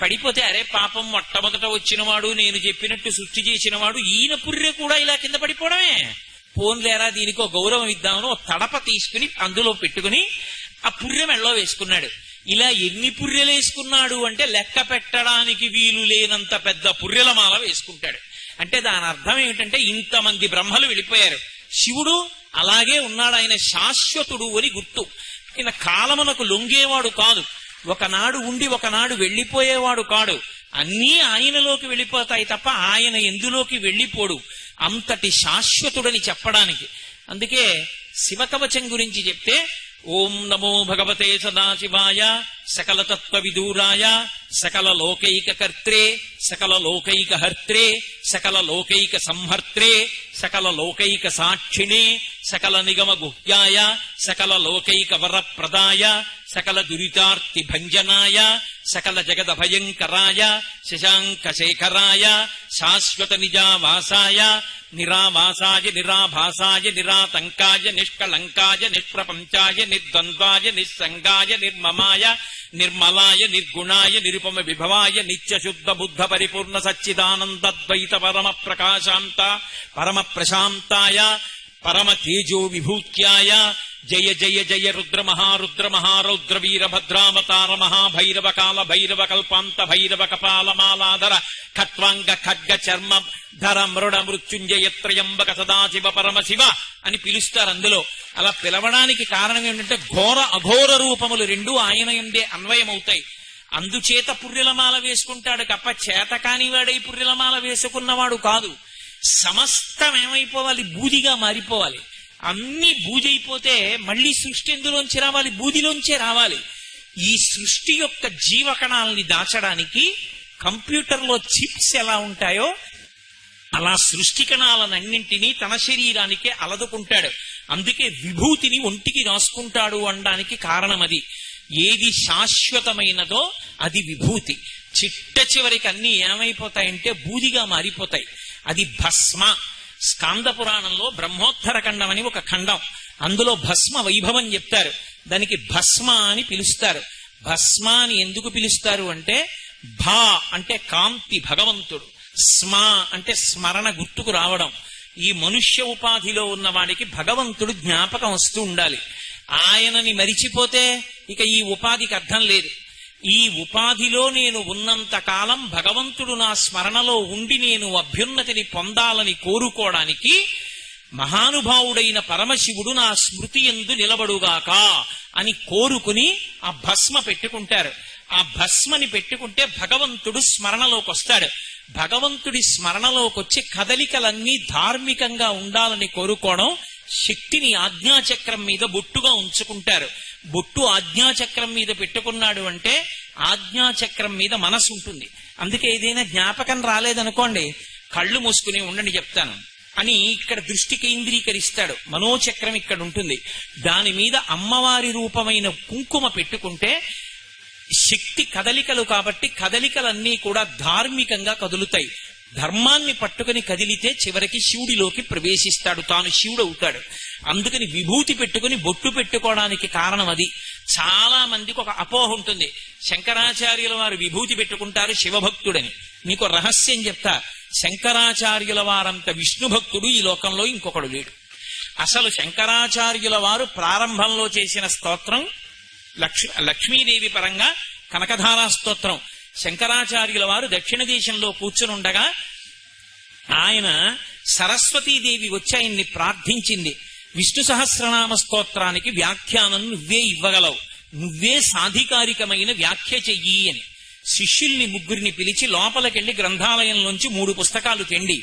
[SPEAKER 1] పడిపోతే అరే పాపం మొట్టమొదట వచ్చినవాడు, నేను చెప్పినట్టు సృష్టి చేసినవాడు, ఈయన పుర్రె కూడా ఇలా కింద పడిపోవడమే. పోన్లేరా దీనికో గౌరవం ఇద్దామని ఒక తడప తీసుకుని అందులో పెట్టుకుని ఆ పుర్రె మెళ్ళలో వేసుకున్నాడు. ఇలా ఎన్ని పుర్రెలు వేసుకున్నాడు అంటే లెక్క పెట్టడానికి వీలు లేనంత పెద్ద పుర్రెల మాల వేసుకుంటాడు. అంటే దాని అర్థం ఏమిటంటే ఇంతమంది బ్రహ్మలు వెళ్ళిపోయారు, శివుడు అలాగే ఉన్నాడు, ఆయన శాశ్వతుడు అని గుర్తు. ఆయన కాలమునకు లొంగేవాడు కాదు, ఒకనాడు ఉండి ఒకనాడు వెళ్ళిపోయేవాడు కాడు. అన్నీ ఆయనలోకి వెళ్ళిపోతాయి తప్ప ఆయన ఎందులోకి వెళ్ళిపోడు. అంతటి శాశ్వతుడని చెప్పడానికి. అందుకే శివకవచం గురించి చెప్తే ఓం నమో భగవతే సదాశివాయ సకల తత్వ విదూరాయ సకల లోకైక కర్త్రే సకల లోకైక హర్త్రే సకల లోకైక సంహర్త్రే సకల లోకైక సాక్షిణే సకల నిగమ గుహ్యాయ సకల లోకైక వరప్రదాయ సకల దురితార్తి భంజనాయ సకల జగద భయంకరాయ శశాంక శేఖరాయ శాశ్వత నిజావాసాయ నిరావాసాయ నిరాభాసాయ నిరాతంకాయ నిష్కళంకాయ నిష్ప్రపంచాయ నిర్ద్వంద్వాయ నిస్సంగాయ నిర్మమాయ నిర్మలాయ నిర్గుణాయ నిరుపమ విభవాయ నిత్య శుద్ధ బుద్ధ పరిపూర్ణ సచ్చిదానందద్వైత పరమ ప్రకాశాంత పరమ ప్రశాంతాయ పరమ తేజో విభూత్యాయ జయ జయ జయ రుద్ర మహారుద్ర మహారౌద్ర వీరభద్రావతార మహాభైరవ కాల భైరవ కల్పాంత భైరవ కపాలమాలాధర ఖట్వాంగ ఖడ్గ చర్మ ధర మృడ మృత్యుంజయ త్రయంబక సదాశివ పరమశివ అని పిలుస్తారు. అందులో అలా పిలవడానికి కారణం ఏంటంటే ఘోర అఘోర రూపములు రెండూ ఆయన యందే అన్వయమవుతాయి. అందుచేత పుర్రెలమాల వేసుకుంటాడు తప్ప చేతకాని వాడై పుర్రెలమాల వేసుకున్నవాడు కాదు. సమస్తం ఏమైపోవాలి, బూదిగా మారిపోవాలి. అన్ని బూజైపోతే మళ్ళీ సృష్టి ఎందులోంచి రావాలి, బూదిలోంచే రావాలి. ఈ సృష్టి యొక్క జీవకణాలని దాచడానికి కంప్యూటర్లో చిప్స్ ఎలా ఉంటాయో అలా సృష్టి కణాలన్నింటినీ తన శరీరానికే అలదుకుంటాడు. అందుకే విభూతిని ఒంటికి రాసుకుంటాడు అనడానికి కారణం అది. ఏది శాశ్వతమైనదో అది విభూతి. చిట్ట చివరికి అన్ని ఏమైపోతాయంటే బూదిగా మారిపోతాయి. అది భస్మ. స్కాంద పురాణంలో బ్రహ్మోత్తర ఖండం అని ఒక ఖండం, అందులో భస్మ వైభవం చెప్తారు. దానికి భస్మ అని పిలుస్తారు. భస్మ అని ఎందుకు పిలుస్తారు అంటే భా అంటే కాంతి భగవంతుడు, స్మ అంటే స్మరణ గుర్తుకు రావడం. ఈ మనుష్య ఉపాధిలో ఉన్న వాడికి భగవంతుడు జ్ఞాపకం వస్తూ ఉండాలి. ఆయనని మరిచిపోతే ఇక ఈ ఉపాధికి అర్థం లేదు. ఈ ఉపాధిలో నేను ఉన్నంత కాలం భగవంతుడు నా స్మరణలో ఉండి నేను అభ్యున్నతిని పొందాలని కోరుకోవడానికి మహానుభావుడైన పరమశివుడు నా స్మృతి యందు నిలబడుగాక అని కోరుకుని ఆ భస్మ పెట్టుకుంటారు. ఆ భస్మని పెట్టుకుంటే భగవంతుడు స్మరణలోకి వస్తాడు. భగవంతుడి స్మరణలోకి వచ్చి కదలికలన్నీ ధార్మికంగా ఉండాలని కోరుకోవడం. శక్తిని ఆజ్ఞాచక్రం మీద బొట్టుగా ఉంచుకుంటారు. బొట్టు ఆజ్ఞాచక్రం మీద పెట్టుకున్నాడు అంటే ఆజ్ఞాచక్రం మీద మనసు ఉంటుంది. అందుకే ఏదైనా జ్ఞాపకం రాలేదనుకోండి, కళ్ళు మూసుకుని ఉండండి చెప్తాను అని ఇక్కడ దృష్టి కేంద్రీకరిస్తాడు. మనోచక్రం ఇక్కడ ఉంటుంది. దాని మీద అమ్మవారి రూపమైన కుంకుమ పెట్టుకుంటే శక్తి కదలికలు కాబట్టి కదలికలన్నీ కూడా ధార్మికంగా కదులుతాయి. ధర్మాన్ని పట్టుకుని కదిలితే చివరికి శివుడిలోకి ప్రవేశిస్తాడు, తాను శివుడు అవుతాడు. అందుకని విభూతి పెట్టుకుని బొట్టు పెట్టుకోవడానికి కారణం అది. చాలా మందికి ఒక అపోహ ఉంటుంది, శంకరాచార్యుల వారు విభూతి పెట్టుకుంటారు శివభక్తుడని. నీకు రహస్యం చెప్తా, శంకరాచార్యుల వారంత విష్ణు భక్తుడు ఈ లోకంలో ఇంకొకడు లేడు. అసలు శంకరాచార్యుల వారు ప్రారంభంలో చేసిన స్తోత్రం లక్ష్మీదేవి పరంగా కనకధారా స్తోత్రం. శంకరాచార్యుల వారు దక్షిణ దేశంలో కూర్చునుండగా ఆయన సరస్వతీదేవి వచ్చి ఆయన్ని ప్రార్థించింది, విష్ణు సహస్రనామ స్తోత్రానికి వ్యాఖ్యానం నువ్వే ఇవ్వగలవు, నువ్వే సాధికారికమైన వ్యాఖ్య చెయ్యి అని. శిష్యుల్ని ముగ్గురిని పిలిచి లోపలికెళ్లి గ్రంథాలయంలోంచి 3 పుస్తకాలు తెండి,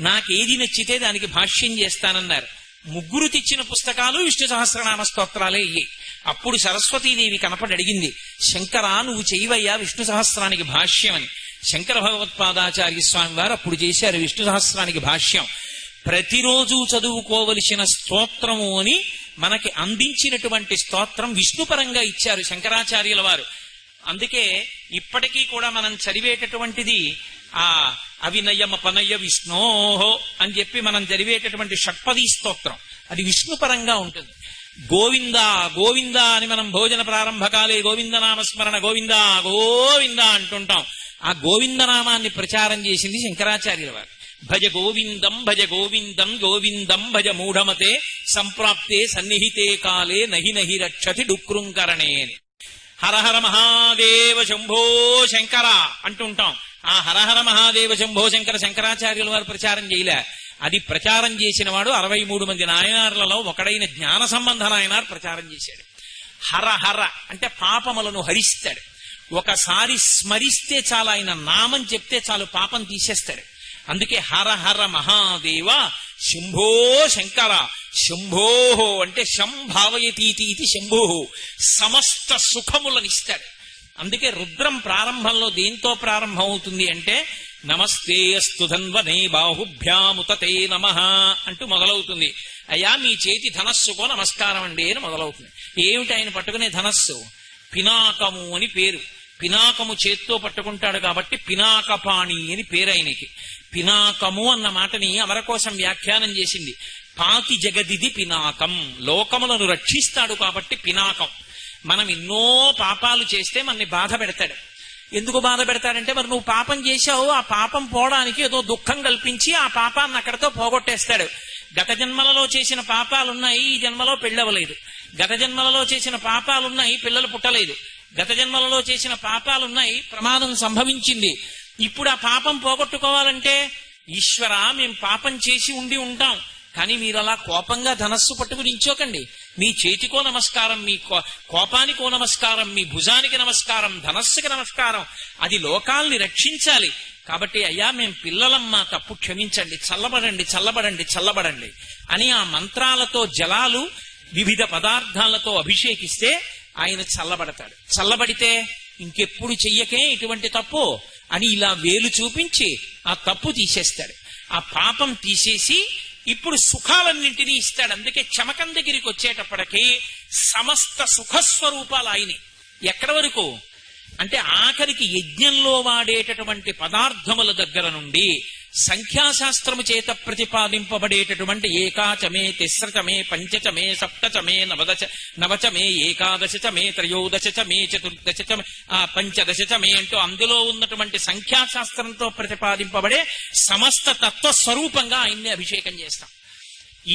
[SPEAKER 1] నాకేది నచ్చితే దానికి భాష్యం చేస్తానన్నారు. ముగ్గురు తెచ్చిన పుస్తకాలు విష్ణు సహస్రనామ స్తోత్రాలే అయ్యాయి. అప్పుడు సరస్వతీదేవి కనపడి అడిగింది, శంకరా నువ్వు చెయ్యవయ్యా విష్ణు సహస్రానికి భాష్యం అని. శంకర భగవత్పాదాచార్య స్వామి వారు అప్పుడు చేశారు విష్ణు సహస్రానికి భాష్యం. ప్రతిరోజు చదువుకోవలసిన స్తోత్రము అని మనకి అందించినటువంటి స్తోత్రం విష్ణుపరంగా ఇచ్చారు శంకరాచార్యుల వారు. అందుకే ఇప్పటికీ కూడా మనం చదివేటటువంటిది ఆ అవినయమపనయ విష్ణోహో అని చెప్పి మనం చదివేటటువంటి షట్పదీ స్తోత్రం, అది విష్ణుపరంగా ఉంటుంది. గోవింద గోవింద అని మనం భోజన ప్రారంభకాలే గోవింద నామస్మరణ గోవింద గోవింద అంటుంటాం. ఆ గోవిందనామాన్ని ప్రచారం చేసింది శంకరాచార్యుల వారు. భజ గోవిందం భజ గోవిందం గోవిందం భజ మూఢమతే సంప్రాప్తే సన్నిహితే కాలే నహి నహి రక్షతి డుక్రుంకరణే అని. హరహర మహాదేవ శంభో శంకర అంటుంటాం. ఆ హరహర మహాదేవ శంభో శంకర శంకరాచార్యుల వారు ప్రచారం చేయలే. అది ప్రచారం చేసిన వాడు 63 మంది నాయనార్లలో ఒకడైన జ్ఞాన సంబంధ నాయనార్ ప్రచారం చేశాడు. హరహర అంటే పాపములను హరిస్తాడు. ఒకసారి స్మరిస్తే చాలు, ఆయన నామం చెప్తే చాలు పాపం తీసేస్తాడు. అందుకే హర హర మహాదేవ శంభో శంకర. శంభో అంటే శంభావయతీతి ఇది శంభో, సమస్త సుఖములనిస్తాడు. అందుకే రుద్రం ప్రారంభంలో దేంతో ప్రారంభం అవుతుంది అంటే నమస్తే అస్తు ధన్వనే బాహుభ్యాముతతే నమః అంటూ మొదలవుతుంది. అయ్యా మీ చేతి ధనస్సుకో నమస్కారం అండి అని మొదలవుతుంది. ఏమిటి ఆయన పట్టుకునే ధనస్సు? పినాకము అని పేరు. పినాకము చేత్తో పట్టుకుంటాడు కాబట్టి పినాకపాణి అని పేరు ఆయనకి. పినాకము అన్న మాటని అమరకోశం వ్యాఖ్యానం చేసింది. పాతి జగదిది పినాకం, లోకములను రక్షిస్తాడు కాబట్టి పినాకం. మనం ఎన్నో పాపాలు చేస్తే మనని బాధ పెడతాడు. ఎందుకు బాధ పెడతాడంటే మరి నువ్వు పాపం చేశావు, ఆ పాపం పోవడానికి ఏదో దుఃఖం కల్పించి ఆ పాపాన్ని అక్కడితో పోగొట్టేస్తాడు. గత జన్మలలో చేసిన పాపాలున్నాయి, ఈ జన్మలో పెళ్ళవలేదు. గత జన్మలలో చేసిన పాపాలున్నాయి, పిల్లలు పుట్టలేదు. గత జన్మలలో చేసిన పాపాలున్నాయి, ప్రమాదం సంభవించింది. ఇప్పుడు ఆ పాపం పోగొట్టుకోవాలంటే ఈశ్వర మేము పాపం చేసి ఉండి ఉంటాం, కానీ మీరు అలా కోపంగా ధనస్సు పట్టుకుని నించోకండి. మీ చేతికో నమస్కారం, మీ కోపానికో నమస్కారం, మీ భుజానికి నమస్కారం, ధనస్సుకి నమస్కారం. అది లోకాల్ని రక్షించాలి కాబట్టి అయ్యా మేము పిల్లలం, మా తప్పు క్షమించండి, చల్లబడండి చల్లబడండి చల్లబడండి అని ఆ మంత్రాలతో జలాలు వివిధ పదార్థాలతో అభిషేకిస్తే ఆయన చల్లబడతాడు. చల్లబడితే ఇంకెప్పుడు చెయ్యకే ఇటువంటి తప్పు అని ఇలా వేలు చూపించి ఆ తప్పు తీసేస్తాడు. ఆ పాపం తీసేసి ఇప్పుడు సుఖాలన్నింటినీ ఇస్తాడు. అందుకే చమకం దగ్గరికి వచ్చేటప్పటికీ సమస్త సుఖస్వరూపాలు ఆయనే. ఎక్కడి వరకు అంటే ఆఖరికి యజ్ఞంలో వాడేటటువంటి పదార్థముల దగ్గర నుండి సంఖ్యాశాస్త్రము చేత ప్రతిపాదింపబడేటటువంటి ఏకాచమే తిస్రచమే పంచచమే సప్తచమే నవచమే ఏకాదశచమే త్రయోదశచమే చతుర్దశచమే పంచదశచమే అంటూ అందులో ఉన్నటువంటి సంఖ్యాశాస్త్రంతో ప్రతిపాదింపబడే సమస్త తత్వస్వరూపంగా ఆయన్ని అభిషేకం చేస్తాం.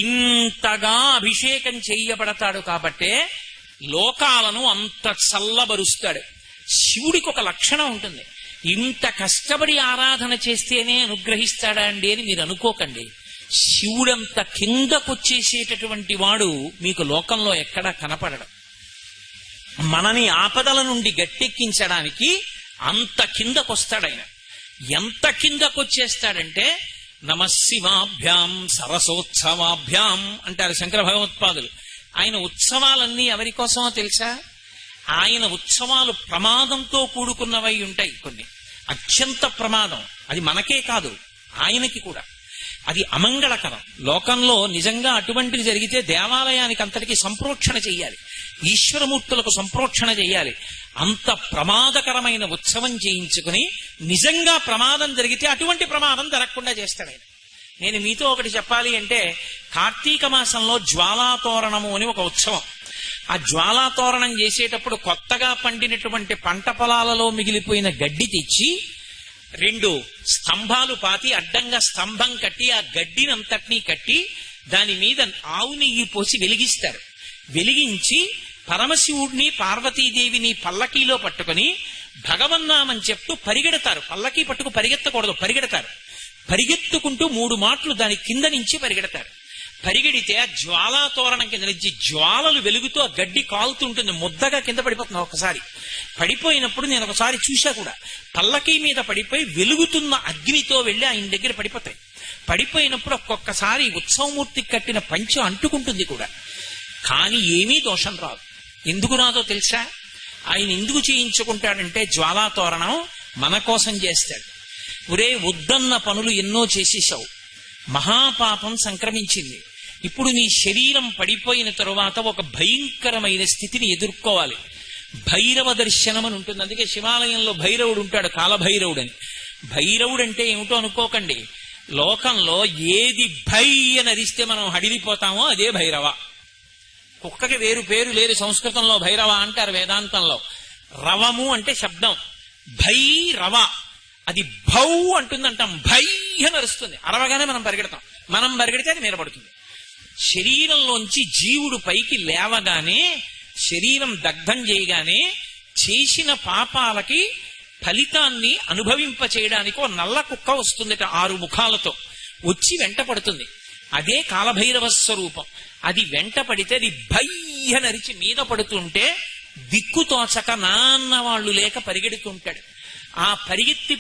[SPEAKER 1] ఇంతగా అభిషేకం చేయబడతాడు కాబట్టే లోకాలను అంత చల్లబరుస్తాడు. శివుడికి ఒక లక్షణం ఉంటుంది, ఇంత కష్టపడి ఆరాధన చేస్తేనే అనుగ్రహిస్తాడా అండి అని మీరు అనుకోకండి. శివుడంత కిందకొచ్చేసేటటువంటి వాడు మీకు లోకంలో ఎక్కడా కనపడడం. మనని ఆపదల నుండి గట్టెక్కించడానికి అంత కిందకొస్తాడాయన. ఎంత కిందకొచ్చేస్తాడంటే నమశివాభ్యాం సరసోత్సవాభ్యాం అంటారు శంకర భగవత్పాదులు. ఆయన ఉత్సవాలన్నీ ఎవరి కోసమో తెలుసా? ఆయన ఉత్సవాలు ప్రమాదంతో కూడుకున్నవై ఉంటాయి. కొన్ని అత్యంత ప్రమాదం, అది మనకే కాదు ఆయనకి కూడా. అది అమంగళకరం. లోకంలో నిజంగా అటువంటిది జరిగితే దేవాలయానికి అంతటికి సంప్రోక్షణ చెయ్యాలి, ఈశ్వరమూర్తులకు సంప్రోక్షణ చెయ్యాలి. అంత ప్రమాదకరమైన ఉత్సవం చేయించుకుని నిజంగా ప్రమాదం జరిగితే అటువంటి ప్రమాదం జరగకుండా చేస్తాడు ఆయన. నేను మీతో ఒకటి చెప్పాలి అంటే కార్తీక మాసంలో జ్వాలాతోరణము అని ఒక ఉత్సవం. ఆ జ్వాలాతోరణం చేసేటప్పుడు కొత్తగా పండినటువంటి పంట పొలాలలో మిగిలిపోయిన గడ్డి తెచ్చి 2 స్తంభాలు పాతి అడ్డంగా స్తంభం కట్టి ఆ గడ్డినంతటినీ కట్టి దాని మీద ఆవు నెయ్యి పోసి వెలిగిస్తారు. వెలిగించి పరమశివుడిని పార్వతీదేవిని పల్లకీలో పట్టుకుని భగవన్నామని చెప్తూ పరిగెడతారు. పల్లకీ పట్టుకు పరిగెత్తకూడదు, పరిగెడతారు. పరిగెత్తుకుంటూ 3 మాటలు దాని కింద నుంచి పరిగెడతారు. పరిగెడితే ఆ జ్వాలాతోరణం కింద నుంచి జ్వాలలు వెలుగుతూ ఆ గడ్డి కాలుతుంటుంది, ముద్దగా కింద పడిపోతుంది. ఒకసారి పడిపోయినప్పుడు నేను ఒకసారి చూశా కూడా, పల్లకీ మీద పడిపోయి వెలుగుతున్న అగ్నితో వెళ్లి ఆయన దగ్గర పడిపోతాయి. పడిపోయినప్పుడు ఒక్కొక్కసారి ఉత్సవమూర్తికి కట్టిన పంచె అంటుకుంటుంది కూడా, కానీ ఏమీ దోషం రాదు. ఎందుకు రాదో తెలుసా? ఆయన ఎందుకు చేయించుకుంటాడంటే జ్వాలాతోరణం మన కోసం చేస్తాడు. ఒరే వద్దన్న పనులు ఎన్నో చేసేసావు, మహాపాపం సంక్రమించింది, ఇప్పుడు నీ శరీరం పడిపోయిన తరువాత ఒక భయంకరమైన స్థితిని ఎదుర్కోవాలి. భైరవ దర్శనం అని ఉంటుంది. అందుకే శివాలయంలో భైరవుడు ఉంటాడు, కాలభైరవుడు అని. భైరవుడు అంటే ఏమిటో అనుకోకండి, లోకంలో ఏది భై అని అరిస్తే మనం హడిలిపోతామో అదే భైరవ. కుక్కకి వేరు పేరు లేదు సంస్కృతంలో, భైరవ అంటారు వేదాంతంలో. రవము అంటే శబ్దం, భైరవ అది భౌ అంటుందంటాం, భయ్య నరుస్తుంది. అరవగానే మనం పరిగెడతాం, మనం పరిగెడితే అది నిలబడుతుంది. శరీరంలోంచి జీవుడు పైకి లేవగానే, శరీరం దగ్ధం చేయగానే చేసిన పాపాలకి ఫలితాన్ని అనుభవింప చేయడానికి ఓ నల్ల కుక్క వస్తుందిట 6 ముఖాలతో వచ్చి వెంట పడుతుంది. అదే కాలభైరవ స్వరూపం. అది వెంట పడితే అది భయ్య నరిచి మీద పడుతుంటే దిక్కుతోచక నాన్న వాళ్ళు లేక పరిగెడుతుంటాడు. ఆ పరిగెత్తి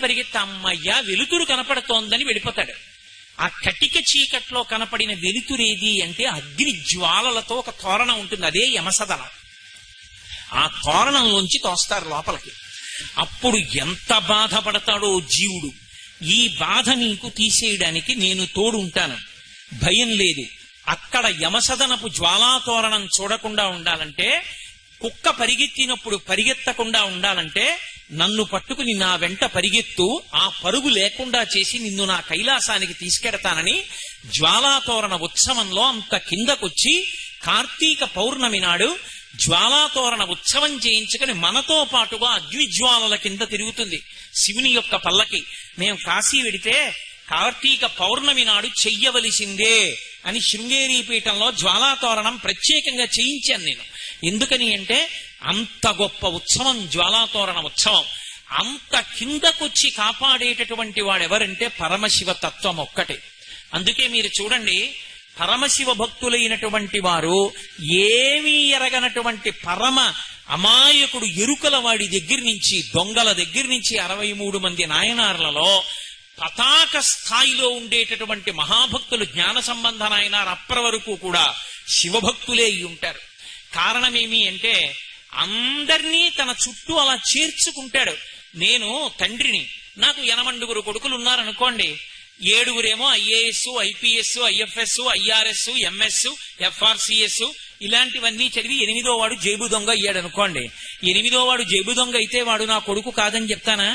[SPEAKER 1] అమ్మయ్య వెలుతురు కనపడుతోందని వెళ్ళిపోతాడు. ఆ కటిక చీకట్లో కనపడిన వెలుతురేది అంటే అగ్ని జ్వాలలతో ఒక తోరణం ఉంటుంది, అదే యమసదనం. ఆ తోరణంలోంచి తోస్తారు లోపలికి. అప్పుడు ఎంత బాధపడతాడో జీవుడు. ఈ బాధ నీకు తీసేయడానికి నేను తోడుంటాను, భయం లేదు. అక్కడ యమసదనపు జ్వాలాతోరణం చూడకుండా ఉండాలంటే, కుక్క పరిగెత్తినప్పుడు పరిగెత్తకుండా ఉండాలంటే నన్ను పట్టుకుని నా వెంట పరిగెత్తు, ఆ పరుగు లేకుండా చేసి నిన్ను నా కైలాసానికి తీసుకెడతానని జ్వాలాతోరణ ఉత్సవంలో అంత కిందకొచ్చి కార్తీక పౌర్ణమి నాడు జ్వాలాతోరణ ఉత్సవం చేయించుకుని మనతో పాటుగా అగ్నిజ్వాలల కింద తిరుగుతుంది శివుని యొక్క పల్లకి. మేము కాశీ వెడితే కార్తీక పౌర్ణమి నాడు చెయ్యవలసిందే అని శృంగేరి పీఠంలో జ్వాలాతోరణం ప్రత్యేకంగా చేయించాను నేను. ఎందుకని అంటే అంత గొప్ప ఉత్సవం జ్వాలాతోరణ ఉత్సవం. అంత కిందకొచ్చి కాపాడేటటువంటి వాడెవరంటే పరమశివ తత్వం ఒక్కటే. అందుకే మీరు చూడండి, పరమశివ భక్తులైనటువంటి వారు ఏమీ ఎరగనటువంటి పరమ అమాయకుడు ఎరుకల వాడి దగ్గర నుంచి, దొంగల దగ్గర నుంచి 63 మంది నాయనార్లలో పతాక స్థాయిలో ఉండేటటువంటి మహాభక్తులు జ్ఞాన సంబంధ నాయనార్ అప్పటి వరకు కూడా శివభక్తులే అయి ఉంటారు. కారణమేమి అంటే అందరినీ తన చుట్టూ అలా చేర్చుకుంటాడు. నేను తండ్రిని, నాకు 8 కొడుకులు ఉన్నారనుకోండి, 7 IAS, IPS, IFS, IRS, MS, FRCS ఇలాంటివన్నీ చదివి 8వ వాడు జేబు దొంగ అయ్యాడు అనుకోండి. 8వ వాడు జేబు దొంగ అయితే వాడు నా కొడుకు కాదని చెప్తానా?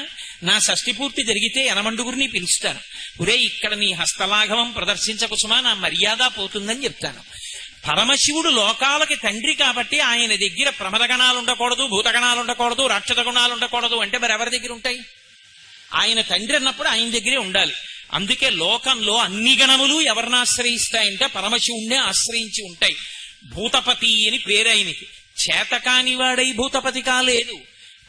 [SPEAKER 1] నా షష్ఠి పూర్తి జరిగితే 8 పిలుస్తాను. ఒరే, ఇక్కడ నీ హస్తలాఘవం ప్రదర్శించకుసుమా, నా మర్యాద పోతుందని చెప్తాను. పరమశివుడు లోకాలకి తండ్రి కాబట్టి ఆయన దగ్గర ప్రమదగణాలు ఉండకూడదు, భూతగణాలు ఉండకూడదు, రాక్షస గుణాలు ఉండకూడదు అంటే మరి ఎవరి దగ్గర ఉంటాయి? ఆయన తండ్రి అన్నప్పుడు ఆయన దగ్గరే ఉండాలి. అందుకే లోకంలో అన్ని గణములు ఎవరిని ఆశ్రయిస్తాయంటే పరమశివుణ్ణే ఆశ్రయించి ఉంటాయి. భూతపతి అని పేరు ఆయనకి. చేతకాని వాడై భూతపతి కాలేదు.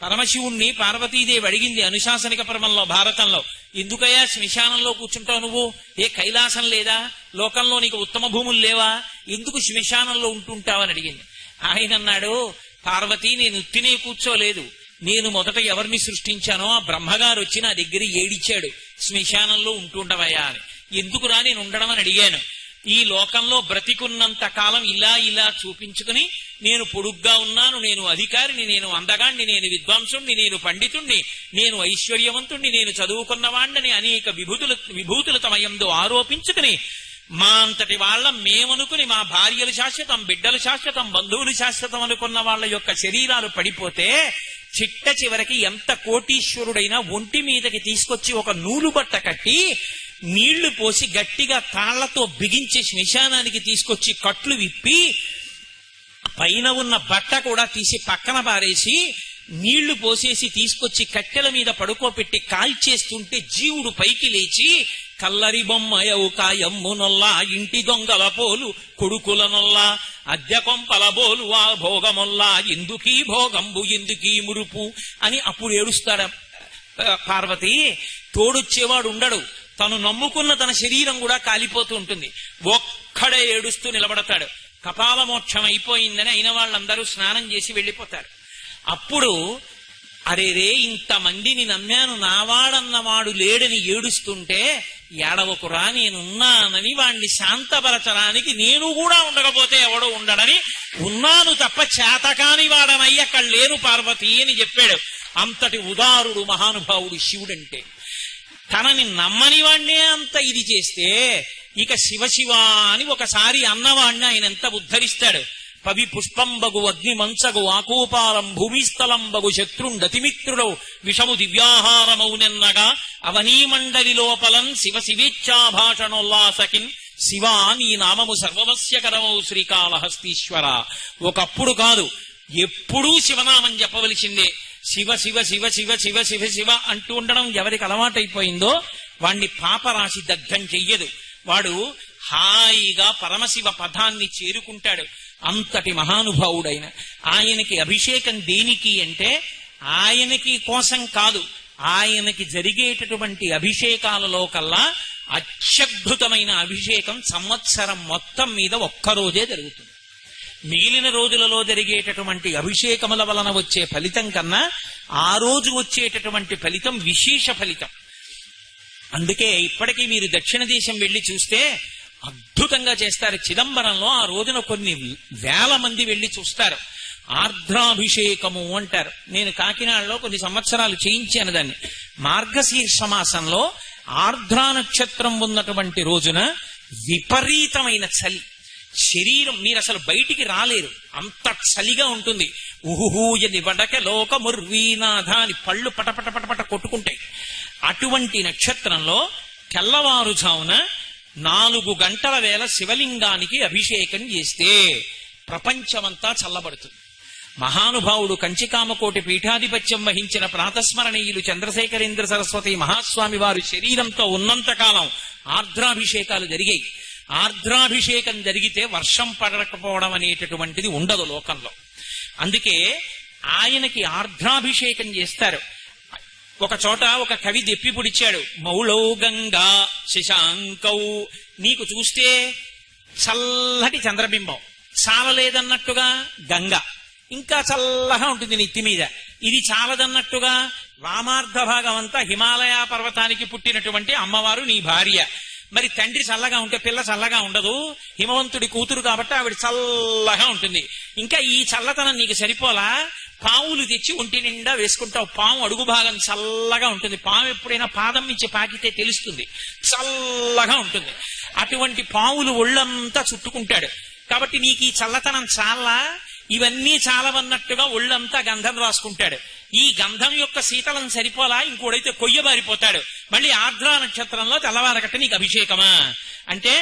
[SPEAKER 1] పరమశివుణ్ణి పార్వతీదేవి అడిగింది అనుశాసనిక పర్వంలో, భారతంలో, ఎందుకయ్యా శ్మశానంలో కూర్చుంటావు నువ్వు? ఏ కైలాసం లేదా? లోకంలో నీకు ఉత్తమ భూములు లేవా? ఎందుకు శ్మశానంలో ఉంటుంటావని అడిగింది. ఆయన అన్నాడు, పార్వతి, నేను ఉత్తినే కూర్చోలేదు. నేను మొదట ఎవరిని సృష్టించానో ఆ బ్రహ్మగారు వచ్చి నా దగ్గర ఏడిచాడు, శ్మశానంలో ఉంటుండవయ్యా అని. ఎందుకురా నేను ఉండడం అని అడిగాను. ఈ లోకంలో బ్రతికున్నంత కాలం ఇలా ఇలా చూపించుకుని నేను పొడుగ్గా ఉన్నాను, నేను అధికారిని, నేను అందగాణ్ణి, నేను విద్వాంసుణ్ణి, నేను పండితుణ్ణి, నేను ఐశ్వర్యవంతుణ్ణి, నేను చదువుకున్నవాణ్ణని అనేక విభూతులు తమ యందు ఆరోపించుకుని మా అంతటి వాళ్ళ మేమనుకుని మా భార్యలు శాశ్వతం, బిడ్డలు శాశ్వతం, బంధువులు శాశ్వతం అనుకున్న వాళ్ళ యొక్క శరీరాలు పడిపోతే చిట్ట చివరికి ఎంత కోటీశ్వరుడైనా ఒంటి మీదకి తీసుకొచ్చి ఒక నూలు బట్ట కట్టి నీళ్లు పోసి గట్టిగా తాళ్లతో బిగించి శ్మశానానికి తీసుకొచ్చి కట్లు విప్పి పైన ఉన్న బట్ట కూడా తీసి పక్కన పారేసి నీళ్లు పోసేసి తీసుకొచ్చి కట్టెల మీద పడుకోపెట్టి కాల్చేస్తుంటే జీవుడు పైకి లేచి, కల్లరి బొమ్మయవు కాయమ్మునొల్లా, ఇంటి దొంగల పోలు కొడుకుల నొల్లా, అద్దె కొంపల బోలు ఆ భోగమొల్లా, ఎందుకీ భోగంబు ఎందుకీ మురుపు అని అప్పుడు ఏడుస్తాడు. పార్వతి తోడొచ్చేవాడు ఉండడు, తను నమ్ముకున్న తన శరీరం కూడా కాలిపోతూ ఉంటుంది. ఒక్కడే ఏడుస్తూ నిలబడతాడు. కపాలమోక్షం అయిపోయిందని అయిన వాళ్ళందరూ స్నానం చేసి వెళ్ళిపోతారు. అప్పుడు అరేరే, ఇంతమందిని నమ్మాను, నావాడన్నవాడు లేడని ఏడుస్తుంటే ఏడవకురా, నేనున్నానని వాణ్ణి శాంతపరచడానికి నేను కూడా ఉండకపోతే ఎవడో ఉండడని ఉన్నాను తప్ప చేతకాని వాడనై అక్కడ లేను పార్వతి అని చెప్పాడు. అంతటి ఉదారుడు మహానుభావుడు శివుడంటే. తనని నమ్మని వాణ్ణే అంత ఇది చేస్తే ఇక శివ అని ఒకసారి అన్నవాణ్ణి ఆయన ఎంత ఉద్ధరిస్తాడు. పవి పుష్పంబగు అగ్ని మంచగు ఆకూపాలం భూమిస్థలంబగు శత్రుండతిమిత్రుడౌ విషము దివ్యాహారమౌనెన్నగా అవనీమండలి లోపలం శివ శివేచ్ఛాభాషణోల్లాసకిన్ శివా నీ నామము సర్వవస్యకరమౌ శ్రీకాళహస్తీశ్వర. ఒకప్పుడు కాదు, ఎప్పుడూ శివనామం చెప్పవలసిందే. శివ శివ శివ శివ శివ శివ శివ అంటూ ఉండడం ఎవరికి అలవాటైపోయిందో వాణ్ణి పాపరాశి దగ్ధం చెయ్యదు. వాడు హాయిగా పరమశివ పదాన్ని చేరుకుంటాడు. అంతటి మహానుభావుడైన ఆయనకి అభిషేకం దేనికి అంటే ఆయనకి కోసం కాదు, ఆయనకి జరిగేటటువంటి అభిషేకాలలో కల్లా అత్యద్భుతమైన అభిషేకం సంవత్సరం మొత్తం మీద ఒక్కరోజే జరుగుతుంది. మిగిలిన రోజులలో జరిగేటటువంటి అభిషేకముల వలన వచ్చే ఫలితం కన్నా ఆ రోజు వచ్చేటటువంటి ఫలితం విశేష ఫలితం. అందుకే ఇప్పటికీ మీరు దక్షిణ దేశం వెళ్లి చూస్తే అద్భుతంగా చేస్తారు. చిదంబరంలో ఆ రోజున కొన్ని వేల మంది వెళ్లి చూస్తారు. ఆర్ద్రాభిషేకము అంటారు. నేను కాకినాడలో కొన్ని సంవత్సరాలు చేయించాను దాన్ని. మార్గశీర్ష మాసంలో ఆర్ద్రా నక్షత్రం ఉన్నటువంటి రోజున విపరీతమైన చలి, శరీరం మీరు అసలు బయటికి రాలేరు, అంత చలిగా ఉంటుంది. ఉహుహూయని వడక లోకముర్వీనాథ అని పళ్ళు పటపట పటపట కొట్టుకుంటాయి. అటువంటి నక్షత్రంలో తెల్లవారుజామున 4 గంటల వేళ శివలింగానికి అభిషేకం చేస్తే ప్రపంచమంతా చల్లబడుతుంది. మహానుభావుడు కంచికామకోటి పీఠాధిపత్యం వహించిన ప్రాతస్మరణీయులు చంద్రశేఖరేంద్ర సరస్వతి మహాస్వామి వారు శరీరంతో ఉన్నంతకాలం ఆర్ద్రాభిషేకాలు జరిగాయి. ఆర్ద్రాభిషేకం జరిగితే వర్షం పడకపోవడం అనేటటువంటిది ఉండదు లోకంలో. అందుకే ఆయనకి ఆర్ద్రాభిషేకం చేస్తారు. ఒక చోట ఒక కవి దెప్పి పుడిచాడు. మౌళౌ గంగా శశాంకౌ, నీకు చూస్తే చల్లటి చంద్రబింబం, చాలలేదన్నట్టుగా గంగ ఇంకా చల్లగా ఉంటుంది నెత్తి మీద. ఇది చాలదన్నట్టుగా వామార్ధ భాగం అంతా హిమాలయ పర్వతానికి పుట్టినటువంటి అమ్మవారు నీ భార్య. మరి తండ్రి చల్లగా ఉంటే పిల్ల చల్లగా ఉండదు. హిమవంతుడి కూతురు కాబట్టి ఆవిడ చల్లగా ఉంటుంది. ఇంకా ఈ చల్లతనం నీకు సరిపోలా, పావులు తెచ్చి ఒంటి నిండా వేసుకుంటావు. పాము అడుగు భాగం చల్లగా ఉంటుంది. పాము ఎప్పుడైనా పాదం నుంచి పాకితే తెలుస్తుంది, చల్లగా ఉంటుంది. అటువంటి పావులు ఒళ్ళంతా చుట్టుకుంటాడు. కాబట్టి నీకు ఈ చల్లతనం చాలా, ఇవన్నీ చాలవన్నట్టుగా ఒళ్ళంతా గంధం రాసుకుంటాడు. ఈ గంధం యొక్క శీతలం సరిపోలా, ఇంకోడైతే కొయ్యబారిపోతాడు. మళ్ళీ ఆర్ద్రా నక్షత్రంలో తెల్లవారకట్ట నీకు అభిషేకమా అంటే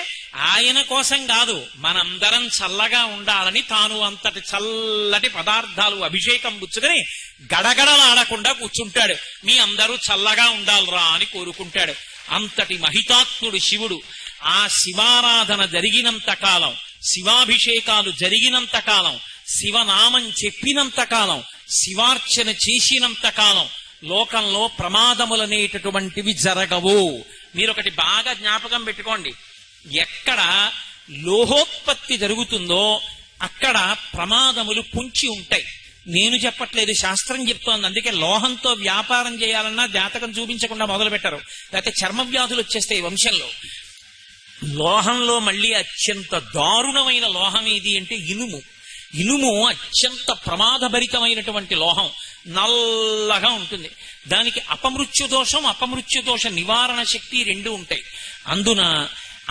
[SPEAKER 1] ఆయన కోసం కాదు, మనందరం చల్లగా ఉండాలని తాను అంతటి చల్లటి పదార్థాలు అభిషేకం పుచ్చుకొని గడగడలాడకుండా కూర్చుంటాడు. మీ అందరూ చల్లగా ఉండాలిరా అని కోరుకుంటాడు. అంతటి మహితాత్ముడు శివుడు. ఆ శివారాధన జరిగినంత కాలం, శివాభిషేకాలు జరిగినంత కాలం, శివనామం చెప్పినంత కాలం, శివార్చన చేసినంత కాలం లోకంలో ప్రమాదములనేటటువంటివి జరగవు. మీరొకటి బాగా జ్ఞాపకం పెట్టుకోండి, ఎక్కడ లోహోత్పత్తి జరుగుతుందో అక్కడ ప్రమాదములు పొంచి ఉంటాయి. నేను చెప్పట్లేదు, శాస్త్రం చెప్తోంది. అందుకే లోహంతో వ్యాపారం చేయాలన్నా జాతకం చూపించకుండా మొదలు పెట్టరు, లేకపోతే చర్మ వ్యాధులు వచ్చేస్తాయి వంశంలో. లోహంలో మళ్ళీ అత్యంత దారుణమైన లోహం ఏది అంటే ఇనుము. ఇనుము అత్యంత ప్రమాదభరితమైనటువంటి లోహం, నల్లగా ఉంటుంది. దానికి అపమృత్యు దోషం, అపమృత్యు దోష నివారణ శక్తి రెండు ఉంటాయి. అందున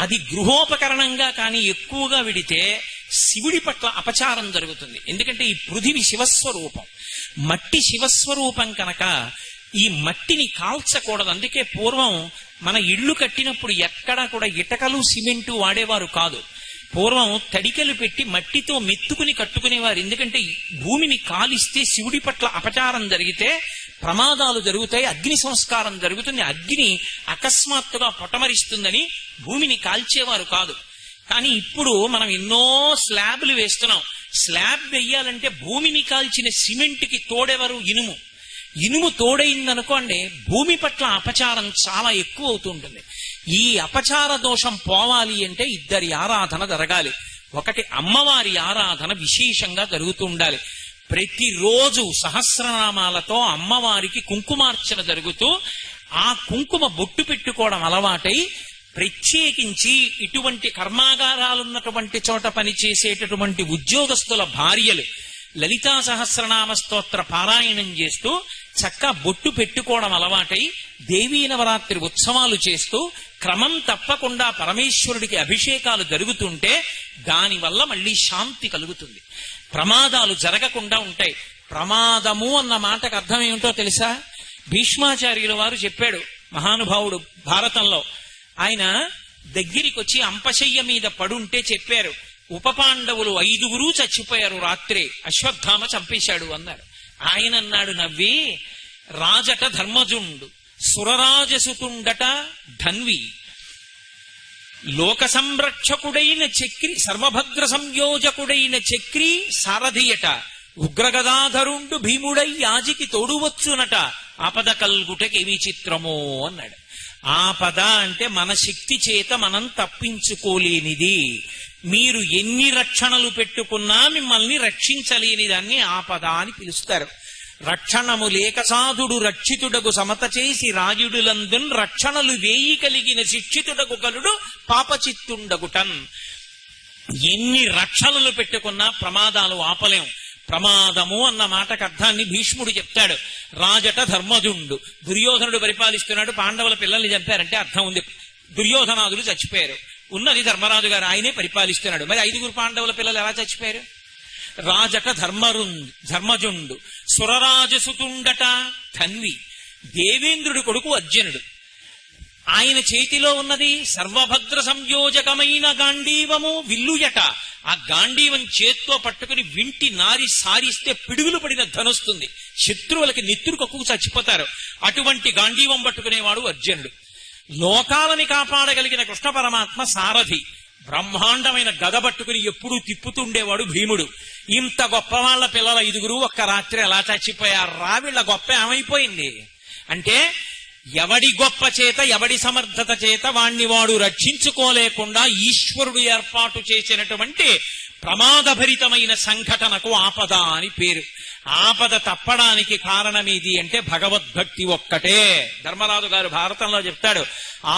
[SPEAKER 1] అది గృహోపకరణంగా కానీ ఎక్కువగా విడితే శివుడి పట్ల అపచారం జరుగుతుంది. ఎందుకంటే ఈ పృథివి శివస్వరూపం, మట్టి శివస్వరూపం కనుక ఈ మట్టిని కాల్చకూడదు. అందుకే పూర్వం మన ఇళ్లు కట్టినప్పుడు ఎక్కడా కూడా ఇటకలు సిమెంటు వాడేవారు కాదు. పూర్వం తడికలు పెట్టి మట్టితో మెత్తుకుని కట్టుకునేవారు. ఎందుకంటే భూమిని కాలిస్తే శివుడి పట్ల అపచారం జరిగితే ప్రమాదాలు జరుగుతాయి, అగ్ని సంస్కారం జరుగుతుంది, అగ్ని అకస్మాత్తుగా పొటమరిస్తుందని భూమిని కాల్చేవారు కాదు. కానీ ఇప్పుడు మనం ఎన్నో స్లాబ్లు వేస్తున్నాం. స్లాబ్ వెయ్యాలంటే భూమిని కాల్చిన సిమెంట్కి తోడెవరు? ఇనుము. ఇనుము తోడైందనుకోండి భూమి పట్ల అపచారం చాలా ఎక్కువ అవుతూ ఉంటుంది. ఈ అపచార దోషం పోవాలి అంటే ఇద్దరి ఆరాధన జరగాలి. ఒకటి అమ్మవారి ఆరాధన విశేషంగా జరుగుతూ ఉండాలి. ప్రతిరోజు సహస్రనామాలతో అమ్మవారికి కుంకుమార్చన జరుగుతూ ఆ కుంకుమ బొట్టు పెట్టుకోవడం అలవాటై ప్రత్యేకించి ఇటువంటి కర్మాగారాలున్నటువంటి చోట పనిచేసేటటువంటి ఉద్యోగస్తుల భార్యలు లలితా సహస్రనామ స్తోత్ర పారాయణం చేస్తూ చక్కా బొట్టు పెట్టుకోవడం అలవాటై దేవీ నవరాత్రి ఉత్సవాలు చేస్తూ క్రమం తప్పకుండా పరమేశ్వరుడికి అభిషేకాలు జరుగుతుంటే దానివల్ల మళ్ళీ శాంతి కలుగుతుంది, ప్రమాదాలు జరగకుండా ఉంటాయి. ప్రమాదము అన్న మాటకు అర్థం ఏమిటో తెలుసా? భీష్మాచార్యుల వారు చెప్పాడు, మహానుభావుడు భారతంలో. ఆయన దగ్గరికి వచ్చి అంపశయ్య మీద పడుంటే చెప్పారు, ఉపపాండవులు 5 చచ్చిపోయారు రాత్రే, అశ్వత్థామ చంపేశాడు అన్నారు. ఆయన అన్నాడు నవ్వి, రాజట ధర్మజుండు, సురరాజసుతుండట ధన్వి, లోక సంరక్షకుడైన చక్రి, సర్వభద్ర సంయోజకుడైన చక్రి సారథియట, ఉగ్రగదాధరుండు భీముడై యాజికి తోడువచ్చునట, ఆపద కల్గుటకేమి చిత్రమో అన్నాడు. ఆపద అంటే మన శక్తి చేత మనం తప్పించుకోలేనిది. మీరు ఎన్ని రక్షణలు పెట్టుకున్నా మిమ్మల్ని రక్షించలేని దాన్ని ఆపద అని పిలుస్తారు. రక్షణము లేక సాధుడు రక్షితుడకు సమత చేసి రాయుడులందున్, రక్షణలు వేయి కలిగిన శిక్షితుడకు కలుడు పాపచిత్తుండగుటన్. ఎన్ని రక్షణలు పెట్టుకున్నా ప్రమాదాలు ఆపలేం. ప్రమాదము అన్న మాటకు అర్థాన్ని భీష్ముడు చెప్తాడు. రాజట ధర్మజుండు, దుర్యోధనుడు పరిపాలిస్తున్నాడు, పాండవుల పిల్లల్ని చంపారంటే అర్థం ఉంది, దుర్యోధనాదులు చచ్చిపోయారు. ఉన్నది ధర్మరాజు గారు, ఆయనే పరిపాలిస్తున్నాడు. మరి 5 పాండవుల పిల్లలు ఎలా చచ్చిపోయారు? రాజట ధర్మజుండు, సురరాజసుతుండట ధన్వి, దేవేంద్రుడి కొడుకు అర్జునుడు. ఆయన చేతిలో ఉన్నది సర్వభద్ర సంయోజకమైన గాంధీవము విల్లుయట. ఆ గాంధీవం చేత్తో పట్టుకుని వింటి నారి సారిస్తే పిడుగులు పడిన ధనొస్తుంది, శత్రువులకి నెత్తురు కక్కుకు చచ్చిపోతారు. అటువంటి గాంధీవం పట్టుకునేవాడు అర్జునుడు. లోకాలని కాపాడగలిగిన కృష్ణ పరమాత్మ సారథి, బ్రహ్మాండమైన గద పట్టుకుని ఎప్పుడూ తిప్పుతుండేవాడు భీముడు. ఇంత గొప్ప వాళ్ళ పిల్లల 5 ఒక్క రాత్రి ఎలా చచ్చిపోయారా? వీళ్ళ గొప్ప ఏమైపోయింది అంటే, ఎవడి గొప్ప చేత ఎవడి సమర్థత చేత వాణ్ణి వాడు రక్షించుకోలేకుండా ఈశ్వరుడు ఏర్పాటు చేసినటువంటి ప్రమాదభరితమైన సంఘటనకు ఆపద అని పేరు. ఆపద తప్పడానికి కారణమేది అంటే భగవద్భక్తి ఒక్కటే. ధర్మరాజు గారు భారతంలో చెప్తాడు,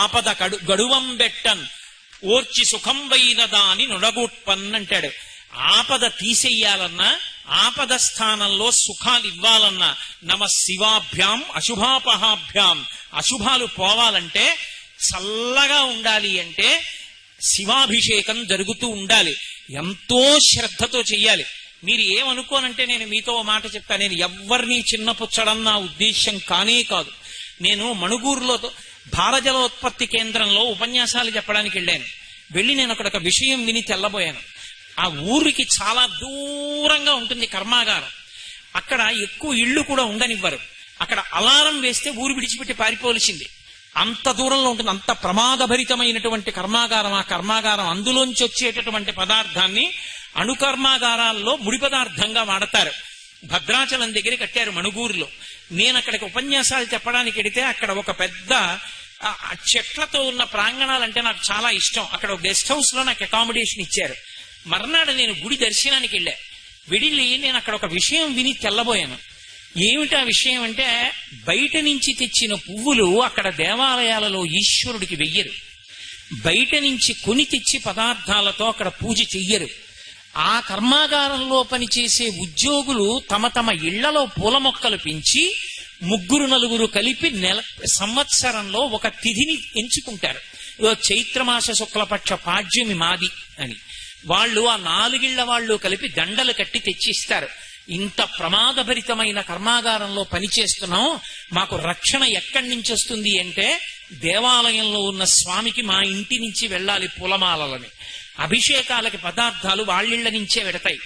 [SPEAKER 1] ఆపద గడువం బెట్టన్ ఓర్చి సుఖం వైన దాని నుడగొట్పన్ అంటాడు. ఆపద తీసేయాలన్నా, ఆపద స్థానంలో సుఖాలు ఇవ్వాలన్నా నమ శివాభ్యాం అశుభాపహాభ్యాం, అశుభాలు పోవాలంటే, చల్లగా ఉండాలి అంటే శివాభిషేకం జరుగుతూ ఉండాలి. ఎంతో శ్రద్ధతో చెయ్యాలి. మీరు ఏమనుకోనంటే నేను మీతో మాట చెప్తా, నేను ఎవరిని చిన్నపుచ్చడం నా ఉద్దేశ్యం కానే కాదు. నేను మణుగూరులో భారజలోత్పత్తి కేంద్రంలో ఉపన్యాసాలు చెప్పడానికి వెళ్ళాను. వెళ్ళి నేను అక్కడ ఒక విషయం విని తెల్లబోయాను. ఆ ఊరికి చాలా దూరంగా ఉంటుంది కర్మాగారం. అక్కడ ఎక్కువ ఇళ్లు కూడా ఉండనివ్వరు. అక్కడ అలారం వేస్తే ఊరు విడిచిపెట్టి పారిపోవలసింది. అంత దూరంలో ఉంటుంది. అంత ప్రమాదభరితమైనటువంటి కర్మాగారం. ఆ కర్మాగారం అందులోంచి వచ్చేటటువంటి పదార్థాన్ని అణుకర్మాగారాల్లో ముడి పదార్థంగా వాడతారు. భద్రాచలం దగ్గర కట్టారు మణుగూరులో. నేను అక్కడికి ఉపన్యాసాలు చెప్పడానికి వెడితే అక్కడ ఒక పెద్ద చెట్లతో ఉన్న ప్రాంగణాలంటే నాకు చాలా ఇష్టం. అక్కడ ఒక గెస్ట్ హౌస్ లో నాకు అకామిడేషన్ ఇచ్చారు. మర్నాడు నేను గుడి దర్శనానికి వెళ్ళి నేను అక్కడ ఒక విషయం విని తెల్లబోయాను. ఏమిటా విషయం అంటే, బయట నుంచి తెచ్చిన పువ్వులు అక్కడ దేవాలయాలలో ఈశ్వరుడికి వెయ్యరు. బయట నుంచి కొని తెచ్చి పదార్థాలతో అక్కడ పూజ చెయ్యరు. ఆ కర్మాగారంలో పనిచేసే ఉద్యోగులు తమ తమ ఇళ్లలో పూల మొక్కలు పెంచి 3-4 కలిపి సంవత్సరంలో ఒక తిథిని ఎంచుకుంటారు. చైత్రమాస శుక్లపక్ష పాడ్యమి మాది అని వాళ్ళు ఆ 4 ఇళ్ల వాళ్ళు కలిపి దండలు కట్టి తెచ్చిస్తారు. ఇంత ప్రమాదభరితమైన కర్మాగారంలో పనిచేస్తున్నాం, మాకు రక్షణ ఎక్కడి నుంచి వస్తుంది అంటే, దేవాలయంలో ఉన్న స్వామికి మా ఇంటి నుంచి వెళ్ళాలి పూలమాలని. అభిషేకాలకి పదార్థాలు వాళ్ళిళ్ల నుంచే వెడతాయి.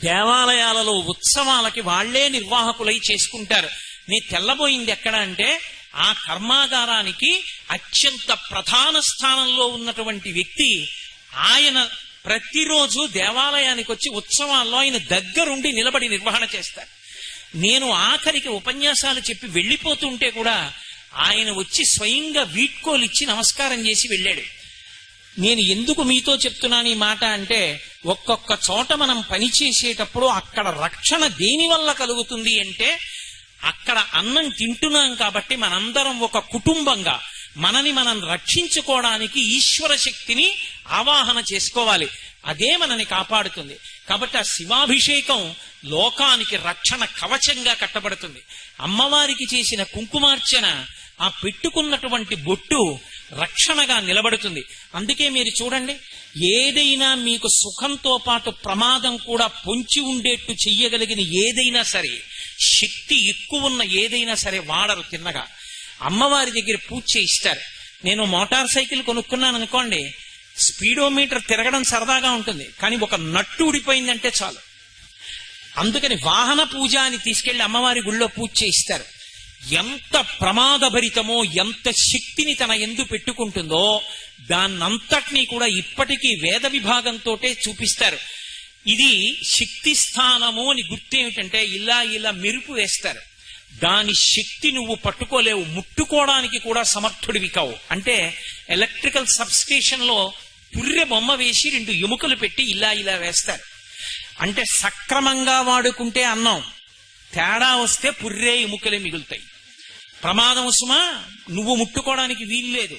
[SPEAKER 1] దేవాలయాలలో ఉత్సవాలకి వాళ్లే నిర్వాహకులై చేసుకుంటారు. నీ తెల్లబోయింది ఎక్కడ అంటే, ఆ కర్మాగారానికి అత్యంత ప్రధాన స్థానంలో ఉన్నటువంటి వ్యక్తి ఆయన ప్రతిరోజు దేవాలయానికి వచ్చి ఉత్సవాల్లో ఆయన దగ్గరుండి నిలబడి నిర్వహణ చేస్తారు. నేను ఆఖరికి ఉపన్యాసాలు చెప్పి వెళ్ళిపోతుంటే కూడా ఆయన వచ్చి స్వయంగా వీడ్కోలిచ్చి నమస్కారం చేసి వెళ్ళాడు. నేను ఎందుకు మీతో చెప్తున్నాను ఈ మాట అంటే, ఒక్కొక్క చోట మనం పనిచేసేటప్పుడు అక్కడ రక్షణ దేని వల్ల కలుగుతుంది అంటే, అక్కడ అన్నం తింటున్నాం కాబట్టి మనందరం ఒక కుటుంబంగా మనని మనం రక్షించుకోవడానికి ఈశ్వర శక్తిని ఆవాహన చేసుకోవాలి. అదే మనని కాపాడుతుంది. కాబట్టి ఆ శివాభిషేకం లోకానికి రక్షణ కవచంగా కట్టబడుతుంది. అమ్మవారికి చేసిన కుంకుమార్చన, ఆ పెట్టుకున్నటువంటి బొట్టు రక్షణగా నిలబడుతుంది. అందుకే మీరు చూడండి, ఏదైనా మీకు సుఖంతో పాటు ప్రమాదం కూడా పొంచి ఉండేట్టు చెయ్యగలిగిన ఏదైనా సరే, శక్తి ఎక్కువ ఉన్న ఏదైనా సరే వాడరు తిన్నగా. అమ్మవారి దగ్గర పూజ చేయిస్తారు. నేను మోటార్ సైకిల్ కొనుక్కున్నాను అనుకోండి, స్పీడోమీటర్ తిరగడం సరదాగా ఉంటుంది, కానీ ఒక నట్టు ఊడిపోయిందంటే చాలు,
[SPEAKER 2] అందుకని వాహన పూజ అని తీసుకెళ్లి అమ్మవారి గుళ్ళో పూజ చేయిస్తారు. ఎంత ప్రమాదభరితమో, ఎంత శక్తిని తన యందు పెట్టుకుంటుందో దాన్నంతటినీ కూడా ఇప్పటికీ వేద విభాగంతో చూపిస్తారు. ఇది శక్తి స్థానము అని గుర్తేమిటంటే ఇలా ఇలా మెరుపు వేస్తారు. దాని శక్తి నువ్వు పట్టుకోలేవు, ముట్టుకోవడానికి కూడా సమర్థుడివి కావు. అంటే ఎలక్ట్రికల్ సబ్ స్టేషన్ లో పుర్రె బొమ్మ వేసి 2 ఎముకలు పెట్టి ఇలా ఇలా వేస్తారు. అంటే సక్రమంగా వాడుకుంటే అన్నం, తేడా వస్తే పుర్రే ఎముకలే మిగులుతాయి. ప్రమాదం సుమా, నువ్వు ముట్టుకోవడానికి వీల్లేదు.